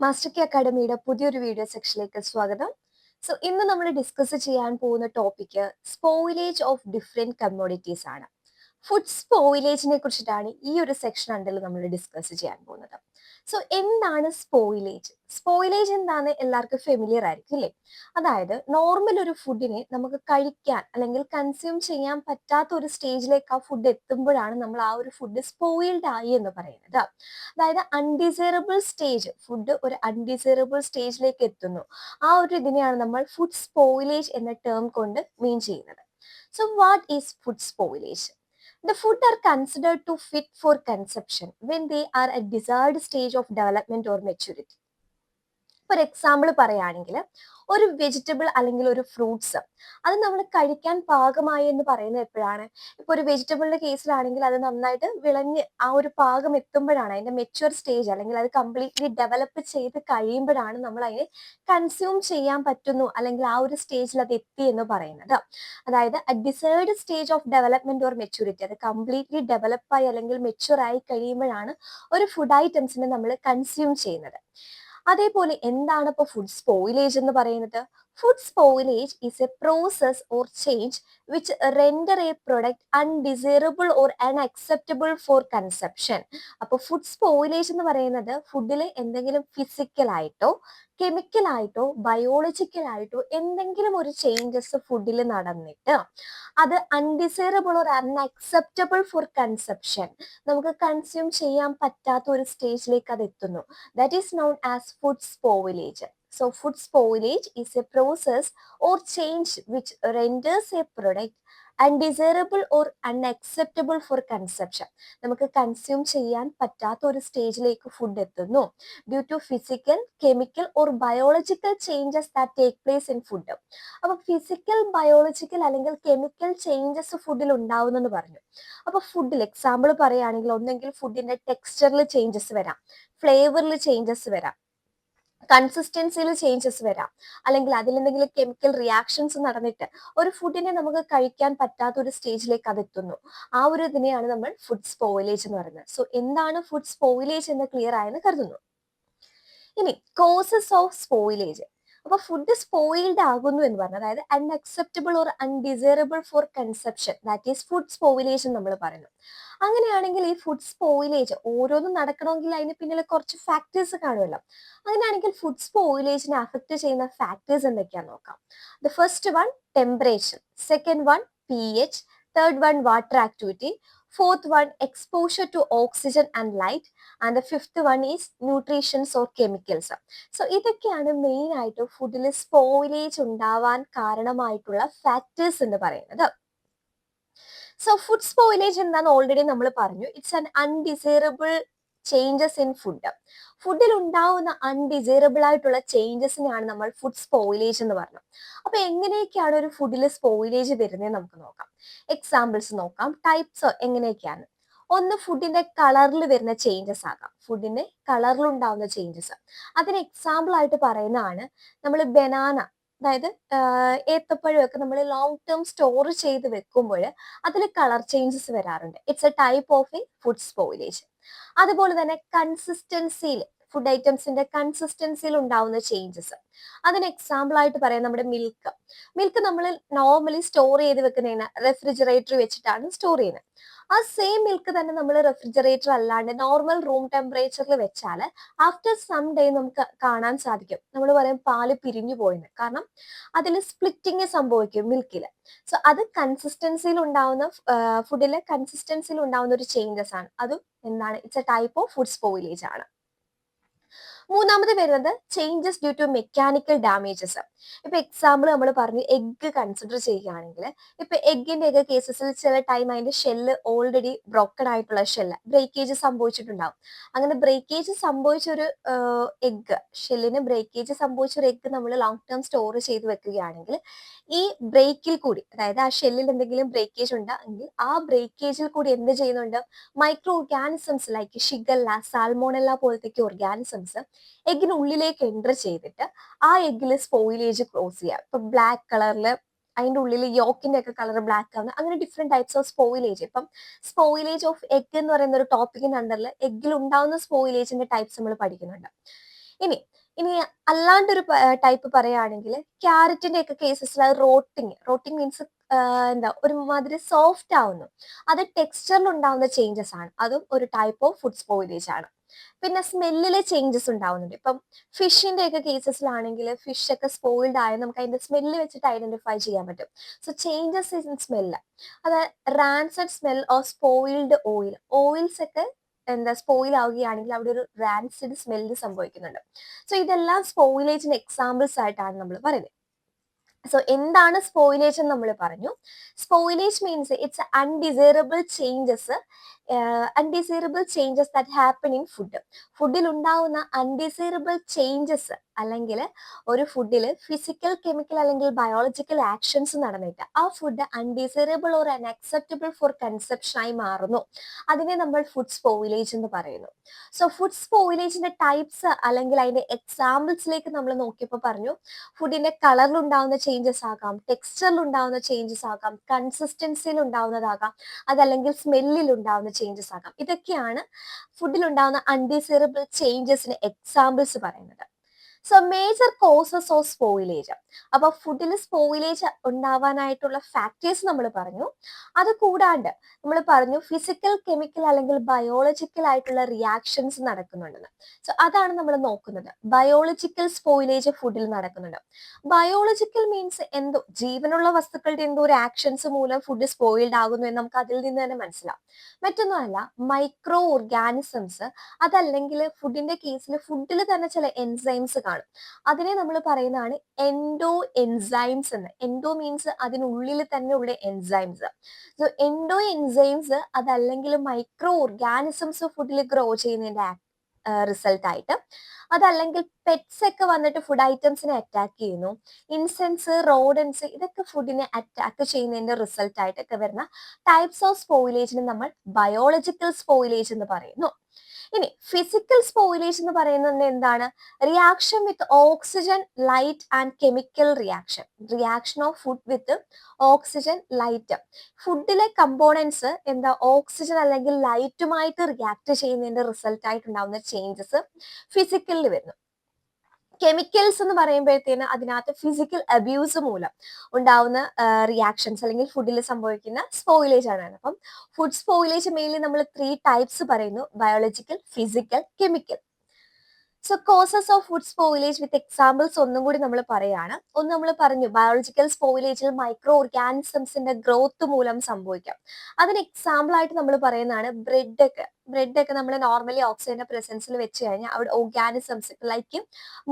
Master K അക്കാഡമിയുടെ പുതിയൊരു video സെക്ഷനിലേക്ക് സ്വാഗതം. ഇന്ന് നമ്മൾ ഡിസ്കസ് ചെയ്യാൻ പോകുന്ന topic spoilage of different commodities ആണ്. ഫുഡ് സ്പോയിലേജിനെ കുറിച്ചിട്ടാണ് ഈ ഒരു സെക്ഷൻ അണ്ടറിൽ നമ്മൾ ഡിസ്കസ് ചെയ്യാൻ പോകുന്നത്. എന്താണ് സ്പോയിലേജ്? സ്പോയിലേജ് എന്താണെന്ന് എല്ലാവർക്കും ഫെമിലിയർ ആയിരിക്കും അല്ലേ? അതായത് നോർമൽ ഒരു ഫുഡിനെ നമുക്ക് കഴിക്കാൻ അല്ലെങ്കിൽ കൺസ്യൂം ചെയ്യാൻ പറ്റാത്ത ഒരു സ്റ്റേജിലേക്ക് ആ ഫുഡ് എത്തുമ്പോഴാണ് നമ്മൾ ആ ഒരു ഫുഡ് സ്പോയിൽഡ് ആയി എന്ന് പറയുന്നത്. അതായത് അൺഡിസൈറബിൾ സ്റ്റേജ്, ഫുഡ് ഒരു അൺഡിസൈറബിൾ സ്റ്റേജിലേക്ക് എത്തുന്നു. ആ ഒരു ഇതിനെയാണ് നമ്മൾ ഫുഡ് സ്പോയിലേജ് എന്ന ടേം കൊണ്ട് മീൻ ചെയ്യുന്നത്. What is food spoilage? The food are considered to fit for consumption when they are at desired stage of development or maturity. ഒരു എക്സാമ്പിൾ പറയുകയാണെങ്കിൽ ഒരു വെജിറ്റബിൾ അല്ലെങ്കിൽ ഒരു ഫ്രൂട്ട്സ് അത് നമ്മൾ കഴിക്കാൻ പാകമായി എന്ന് പറയുന്നത് എപ്പോഴാണ്? ഇപ്പൊ ഒരു വെജിറ്റബിളിന്റെ കേസിലാണെങ്കിൽ അത് നന്നായിട്ട് വിളഞ്ഞ് ആ ഒരു പാകം എത്തുമ്പോഴാണ്, അതിന്റെ മെച്യൂർ സ്റ്റേജ് അല്ലെങ്കിൽ അത് കംപ്ലീറ്റ്ലി ഡെവലപ്പ് ചെയ്ത് കഴിയുമ്പോഴാണ് നമ്മൾ അതിനെ കൺസ്യൂം ചെയ്യാൻ പറ്റുന്നു അല്ലെങ്കിൽ ആ ഒരു സ്റ്റേജിൽ അത് എത്തി എന്ന് പറയുന്നത്. അതായത് desired stage of development or maturity, അത് കംപ്ലീറ്റ്ലി ഡെവലപ്പായി അല്ലെങ്കിൽ മെച്യൂർ ആയി കഴിയുമ്പോഴാണ് ഒരു ഫുഡ് ഐറ്റംസിനെ നമ്മൾ കൺസ്യൂം ചെയ്യുന്നത്. അതേപോലെ എന്താണ് ഇപ്പോൾ ഫുഡ് സ്പോയിലേജ് എന്ന് പറയുന്നത്? Food spoilage is a process or change which render a product undesirable or unacceptable for consumption. അപ്പോൾ ഫുഡ് സ്പോയിലേജ് എന്ന് പറയുന്നത് ഫുഡിൽ എന്തെങ്കിലും ഫിസിക്കലായിട്ടോ കെമിക്കലായിട്ടോ ബയോളജിക്കലായിട്ടോ എന്തെങ്കിലും ഒരു ചേഞ്ചസ് ഫുഡിൽ നടന്നിട്ട് അത് undesirable or unacceptable for consumption, നമുക്ക് കൺസ്യൂം ചെയ്യാൻ പറ്റാത്ത ഒരു സ്റ്റേജിലേക്ക് അത് എത്തുന്നു. That is known as food spoilage. So food spoilage is a process or change which renders a product undesirable or unacceptable for consumption. നമുക്ക് കൺസ്യൂം ചെയ്യാൻ പറ്റാത്ത ഒരു സ്റ്റേജിലേക്ക് ഫുഡ് എത്തുന്നു due to physical chemical or biological changes that take place in food. അപ്പൊ physical biological അല്ലെങ്കിൽ chemical changes ഫുഡിൽ ഉണ്ടാവുന്നെന്ന് പറഞ്ഞു. അപ്പൊ ഫുഡിൽ എക്സാമ്പിൾ പറയുകയാണെങ്കിൽ ഒന്നെങ്കിൽ ഫുഡിന്റെ ടെക്സ്ചറിൽ ചേഞ്ചസ് വരാം, ഫ്ലേവറിൽ ചേഞ്ചസ് വരാം, കൺസിസ്റ്റൻസിയിൽ ചേഞ്ചസ് വരാം, അല്ലെങ്കിൽ അതിൽ എന്തെങ്കിലും കെമിക്കൽ റിയാക്ഷൻസ് നടന്നിട്ട് ഒരു ഫുഡിനെ നമുക്ക് കഴിക്കാൻ പറ്റാത്ത ഒരു സ്റ്റേജിലേക്ക് അത് എത്തുന്നു. ആ ഒരു ഇതിനെയാണ് നമ്മൾ ഫുഡ് സ്പോയിലേജ് എന്ന് പറയുന്നത്. എന്താണ് ഫുഡ് സ്പോയിലേജ് എന്ന് ക്ലിയർ ആയെന്ന് കരുതുന്നു. ഇനി കോസസ് ഓഫ് സ്പോയിലേജ്. അപ്പൊ ഫുഡ് സ്പോയിൽഡ് ആകുന്നു എന്ന് പറഞ്ഞാൽ അതായത് unacceptable or undesirable for consumption, that is food spoilage നമ്മൾ പറയുന്നു. അങ്ങനെയാണെങ്കിൽ ഈ ഫുഡ് സ്പോയിലേജ് ഓരോന്നും നടക്കണമെങ്കിൽ അതിന് പിന്നിൽ കുറച്ച് ഫാക്ടേഴ്സ് കാണുമല്ലോ. അങ്ങനെയാണെങ്കിൽ ഫുഡ് സ്പോയിലേജിനെ അഫക്ട് ചെയ്യുന്ന ഫാക്ടേഴ്സ് എന്തൊക്കെയാന്ന് നോക്കാം. The first one temperature, second one pH, third one water activity, fourth one exposure to oxygen and light, and the fifth one is nutritions or chemicals. ഇതൊക്കെയാണ് മെയിൻ ആയിട്ട് ഫുഡിൽ spoilage ഉണ്ടാവാൻ കാരണമായിട്ടുള്ള factors എന്ന് പറയുന്നത്. Food spoilage എന്താന്ന് already നമ്മൾ പറഞ്ഞു. It's an undesirable changes in food. ഫുഡിൽ ഉണ്ടാവുന്ന അൺഡിസൈറബിൾ ആയിട്ടുള്ള ചേഞ്ചസിനെയാണ് നമ്മൾ ഫുഡ് സ്പോയിലേജ് എന്ന് പറഞ്ഞു. അപ്പൊ എങ്ങനെയൊക്കെയാണ് ഒരു ഫുഡിൽ സ്പോയിലേജ് വരുന്നത് നമുക്ക് നോക്കാം. എക്സാമ്പിൾസ് നോക്കാം. ടൈപ്സ് എങ്ങനെയൊക്കെയാണ്? ഒന്ന്, ഫുഡിന്റെ കളറിൽ വരുന്ന ചേഞ്ചസ് ആകാം, ഫുഡിന്റെ കളറിൽ ഉണ്ടാവുന്ന ചേഞ്ചസ്. അതിന് എക്സാമ്പിൾ ആയിട്ട് പറയുന്നതാണ് നമ്മൾ ബനാന, അതായത് ഏത്തപ്പഴമൊക്കെ നമ്മൾ ലോങ് ടേം സ്റ്റോർ ചെയ്ത് വെക്കുമ്പോൾ അതിൽ കളർ ചേഞ്ചസ് വരാറുണ്ട്. It's a type of A food spoilage. അതുപോലെ തന്നെ കൺസിസ്റ്റൻസിയിൽ, ഫുഡ് ഐറ്റംസിന്റെ കൺസിസ്റ്റൻസിയിൽ ഉണ്ടാവുന്ന ചേഞ്ചസ്. അതിന് എക്സാമ്പിൾ ആയിട്ട് പറയാം നമ്മുടെ മിൽക്ക് നമ്മൾ നോർമലി സ്റ്റോർ ചെയ്ത് വെക്കുന്നതിന് റെഫ്രിജറേറ്റർ വെച്ചിട്ടാണ് സ്റ്റോർ ചെയ്യുന്നത്. ആ സെയിം മിൽക്ക് തന്നെ നമ്മൾ റെഫ്രിജറേറ്റർ അല്ലാണ്ട് നോർമൽ റൂം ടെമ്പറേച്ചറിൽ വെച്ചാൽ ആഫ്റ്റർ സം ഡേ നമുക്ക് കാണാൻ സാധിക്കും, നമ്മൾ പറയും പാല് പിരിഞ്ഞു പോയെന്ന്. കാരണം അതിൽ സ്പ്ലിറ്റിങ് സംഭവിക്കും മിൽക്കിൽ. അത് കൺസിസ്റ്റൻസിയിൽ ഉണ്ടാവുന്ന ഫുഡിലെ കൺസിസ്റ്റൻസിയിൽ ഉണ്ടാവുന്ന ഒരു ചേഞ്ചസ് ആണ്. അതും എന്താണ്? It's a type of food spoilage ആണ്. മൂന്നാമത് വരുന്നത് changes due to mechanical damages. ഇപ്പൊ എക്സാമ്പിൾ നമ്മൾ പറഞ്ഞു എഗ്ഗ് കൺസിഡർ ചെയ്യുകയാണെങ്കിൽ, ഇപ്പൊ എഗ്ഗിന്റെ ഒക്കെ കേസസിൽ ചില ടൈം അതിന്റെ ഷെല്ല് ഓൾറെഡി ബ്രോക്കൺ ആയിട്ടുള്ള ഷെല്ല് ബ്രേക്കേജ് സംഭവിച്ചിട്ടുണ്ടാവും. അങ്ങനെ ബ്രേക്കേജ് സംഭവിച്ച ഒരു എഗ്ഗ്, ഷെല്ലിന് ബ്രേക്കേജ് സംഭവിച്ച ഒരു എഗ്ഗ് നമ്മൾ ലോങ് ടേം സ്റ്റോർ ചെയ്ത് വെക്കുകയാണെങ്കിൽ ഈ ബ്രേക്കിൽ കൂടി, അതായത് ആ ഷെല്ലിൽ എന്തെങ്കിലും ബ്രേക്കേജ് ഉണ്ടെങ്കിൽ ആ ബ്രേക്കേജിൽ കൂടി എന്ത് ചെയ്യുന്നുണ്ട്? Micro organisms like shigella, salmonella പോലത്തെ ഓർഗാനിസംസ് എഗ്ഗിനുള്ളിലേക്ക് എൻ്റർ ചെയ്തിട്ട് ആ എഗ്ഗിൽ സ്പോയിലേജ് ക്ലോസ് ചെയ്യുക. ഇപ്പൊ ബ്ലാക്ക് കളറിൽ അതിൻ്റെ ഉള്ളിൽ യോക്കിന്റെ ഒക്കെ കളർ ബ്ലാക്ക് ആവുന്ന, അങ്ങനെ ഡിഫറെന്റ് ടൈപ്സ് ഓഫ് സ്പോയിലേജ്. ഇപ്പം സ്പോയിലേജ് ഓഫ് എഗ് എന്ന് പറയുന്ന ഒരു ടോപ്പിക്കിന്റെ അണ്ടറിൽ എഗ്ഗിൽ ഉണ്ടാവുന്ന സ്പോയിലേജിന്റെ ടൈപ്സ് നമ്മൾ പഠിക്കുന്നുണ്ട്. ഇനി ഇനി അല്ലാണ്ടൊരു ടൈപ്പ് പറയുകയാണെങ്കിൽ ക്യാരറ്റിന്റെ ഒക്കെ കേസസിൽ അത് റോട്ടിങ് മീൻസ് എന്താ ഒരുമാതിരി സോഫ്റ്റ് ആവുന്നു. അത് ടെക്സ്ചറിൽ ഉണ്ടാവുന്ന ചേഞ്ചസ് ആണ്. അതും ഒരു ടൈപ്പ് ഓഫ് ഫുഡ് സ്പോയിലേജ് ആണ്. പിന്നെ സ്മെല്ലിലെ ചേഞ്ചസ് ഉണ്ടാവുന്നുണ്ട്. ഇപ്പം ഫിഷിന്റെ ഒക്കെ കേസസിലാണെങ്കിൽ ഫിഷ് ഒക്കെ സ്പോയിൽഡ് ആയ നമുക്ക് അതിന്റെ സ്മെല്ല് വെച്ചിട്ട് ഐഡന്റിഫൈ ചെയ്യാൻ പറ്റും. സോ ചേഞ്ചസ് ഇൻ സ്മെല്ല്, അത് റാൻസഡ് സ്മെൽ ഓർ സ്പോയിൽഡ് ഓയിൽസ് ഒക്കെ എന്താ സ്പോയിൽ ആവുകയാണെങ്കിൽ അവിടെ ഒരു റാൻസിഡ് സ്മെല്ല് സംഭവിക്കുന്നുണ്ട്. സോ ഇതെല്ലാം സ്പോയിലേജിന് എക്സാമ്പിൾസ് ആയിട്ടാണ് നമ്മൾ പറയുന്നത്. സോ എന്താണ് സ്പോയിലേജ് എന്ന് നമ്മൾ പറഞ്ഞു. Spoilage means it's undesirable changes that happen in food. ഫുഡിൽ ഉണ്ടാവുന്ന അൺഡിസൈറബിൾ ചേഞ്ചസ്, അല്ലെങ്കിൽ ഒരു ഫുഡിൽ ഫിസിക്കൽ കെമിക്കൽ അല്ലെങ്കിൽ ബയോളജിക്കൽ ആക്ഷൻസ് നടന്നിട്ട് ആ food undesirable or unacceptable for consumption ആയി മാറുന്നു. അതിനെ നമ്മൾ ഫുഡ് സ്പോയിലേജ് എന്ന് പറയുന്നു. സോ ഫുഡ് സ്പോയിലേജിന്റെ ടൈപ്സ് അല്ലെങ്കിൽ അതിന്റെ എക്സാമ്പിൾസിലേക്ക് നമ്മൾ നോക്കിയപ്പോൾ പറഞ്ഞു, ഫുഡിന്റെ കളറിൽ ഉണ്ടാവുന്ന ചേഞ്ചസ് ആകാം, ടെക്സ്ചറിൽ ഉണ്ടാവുന്ന ചേഞ്ചസ് ആകാം, കൺസിസ്റ്റൻസിയിൽ ഉണ്ടാവുന്നതാകാം, അതല്ലെങ്കിൽ സ്മെല്ലിൽ ഉണ്ടാവുന്ന ചേഞ്ചസ് ആകാം. ഇതൊക്കെയാണ് ഫുഡിൽ ഉണ്ടാവുന്ന അൺഡിസൈറബിൾ ചേഞ്ചസിന് എക്സാമ്പിൾസ് പറയുന്നത്. So major causes of spoilage. അപ്പൊ ഫുഡിൽ സ്പോയിലേജ് ഉണ്ടാവാനായിട്ടുള്ള ഫാക്ടേഴ്സ് നമ്മൾ പറഞ്ഞു. അത് കൂടാണ്ട് നമ്മൾ പറഞ്ഞു ഫിസിക്കൽ കെമിക്കൽ അല്ലെങ്കിൽ ബയോളജിക്കൽ ആയിട്ടുള്ള റിയാക്ഷൻസ് നടക്കുന്നുണ്ടെന്ന്. സോ അതാണ് നമ്മൾ നോക്കുന്നത്. ബയോളജിക്കൽ സ്പോയിലേജ് ഫുഡിൽ നടക്കുന്നുണ്ട്. ബയോളജിക്കൽ മീൻസ് എന്തോ ജീവനുള്ള വസ്തുക്കളുടെ എന്തോ ഒരു ആക്ഷൻസ് മൂലം ഫുഡ് സ്പോയിൽഡ് ആകുന്നു എന്ന് നമുക്ക് അതിൽ നിന്ന് തന്നെ മനസ്സിലാവും. മറ്റൊന്നുമല്ല, മൈക്രോ ഓർഗാനിസംസ്, അതല്ലെങ്കിൽ ഫുഡിന്റെ കേസിൽ ഫുഡിൽ തന്നെ ചില എൻസൈംസ് കാണും. അതിനെ നമ്മൾ പറയുന്നതാണ് എൻഡോ എൻസൈംസ് എന്ന്. എൻഡോ മീൻസ് അതിനുള്ളിൽ തന്നെ ഉള്ള എൻസൈംസ്. സോ എൻഡോ എൻസൈംസ് അതല്ലെങ്കിൽ മൈക്രോ ഓർഗാനിസംസ് ഫുഡിൽ ഗ്രോ ചെയ്യുന്നതിന്റെ റിസൾട്ട് ആയിട്ട്, അതല്ലെങ്കിൽ പെറ്റ്സ് ഒക്കെ വന്നിട്ട് ഫുഡ് ഐറ്റംസിനെ അറ്റാക്ക് ചെയ്യുന്നു. ഇൻസെൻസ്, റോഡൻസ്, ഇതൊക്കെ ഫുഡിനെ അറ്റാക്ക് ചെയ്യുന്നതിന്റെ റിസൾട്ട് ആയിട്ടൊക്കെ വരുന്ന ടൈപ്സ് ഓഫ് സ്പോയിലേജിന് നമ്മൾ ബയോളജിക്കൽ സ്പോയിലേജ് എന്ന് പറയുന്നു. ഇനി ഫിസിക്കൽ സ്പോയിലേജ് എന്ന് പറയുന്നത് എന്താണ്? Reaction with oxygen, light and chemical reaction of food with oxygen, light. ഫുഡിലെ കമ്പോണൻസ് എന്താ ഓക്സിജൻ അല്ലെങ്കിൽ ലൈറ്റുമായിട്ട് റിയാക്ട് ചെയ്യുന്നതിന്റെ റിസൾട്ട് ആയിട്ടുണ്ടാവുന്ന ചേഞ്ചസ് ഫിസിക്കലിൽ വരുന്നു. കെമിക്കൽസ് എന്ന് പറയുമ്പോഴത്തേന് അതിനകത്ത് ഫിസിക്കൽ അബ്യൂസ് മൂലം ഉണ്ടാവുന്ന റിയാക്ഷൻസ് അല്ലെങ്കിൽ ഫുഡിൽ സംഭവിക്കുന്ന സ്പോയിലേജ് ആണ്. അപ്പം ഫുഡ് സ്പോയിലേജ് മെയിൻലി നമ്മൾ 3 ടൈപ്സ് പറയുന്നു: biological, physical, chemical. So causes of food spoilage with examples ഒന്നും കൂടി നമ്മൾ പറയാണ്. ഒന്ന് നമ്മൾ പറഞ്ഞു, ബയോളജിക്കൽ സ്പോയിലേജിൽ മൈക്രോ ഓർഗാനിസംസിന്റെ ഗ്രോത്ത് മൂലം സംഭവിക്കാം. അതിന് എക്സാമ്പിൾ ആയിട്ട് നമ്മൾ പറയുന്നതാണ് ബ്രെഡ് ഒക്കെ നമ്മൾ നോർമലി ഓക്സിജന്റെ പ്രസൻസിൽ വെച്ച് കഴിഞ്ഞാൽ അവിടെ ഓർഗാനിസംസ് ലൈക്ക്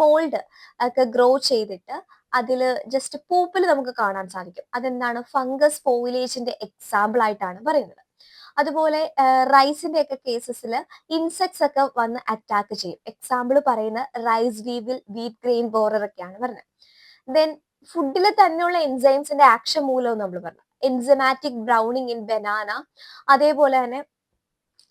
മോൾഡ് ഒക്കെ ഗ്രോ ചെയ്തിട്ട് അതിൽ ജസ്റ്റ് പൂപ്പിൽ നമുക്ക് കാണാൻ സാധിക്കും. അതെന്താണ്? ഫംഗസ് സ്പോയിലേജിന്റെ എക്സാമ്പിൾ ആയിട്ടാണ് പറയുന്നത്. അതുപോലെ റൈസിന്റെ ഒക്കെ കേസസിൽ ഇൻസെക്ട്സ് ഒക്കെ വന്ന് അറ്റാക്ക് ചെയ്യും. എക്സാമ്പിൾ പറയുന്ന റൈസ് വീവിൽ, വീറ്റ് ഗ്രെയിൻ ബോറർ ഒക്കെയാണ് പറഞ്ഞത്. ദെൻ ഫുഡിൽ തന്നെയുള്ള എൻസൈംസിന്റെ ആക്ഷൻ മൂലവും നമ്മൾ പറഞ്ഞു. Enzymatic Browning in banana. അതേപോലെ തന്നെ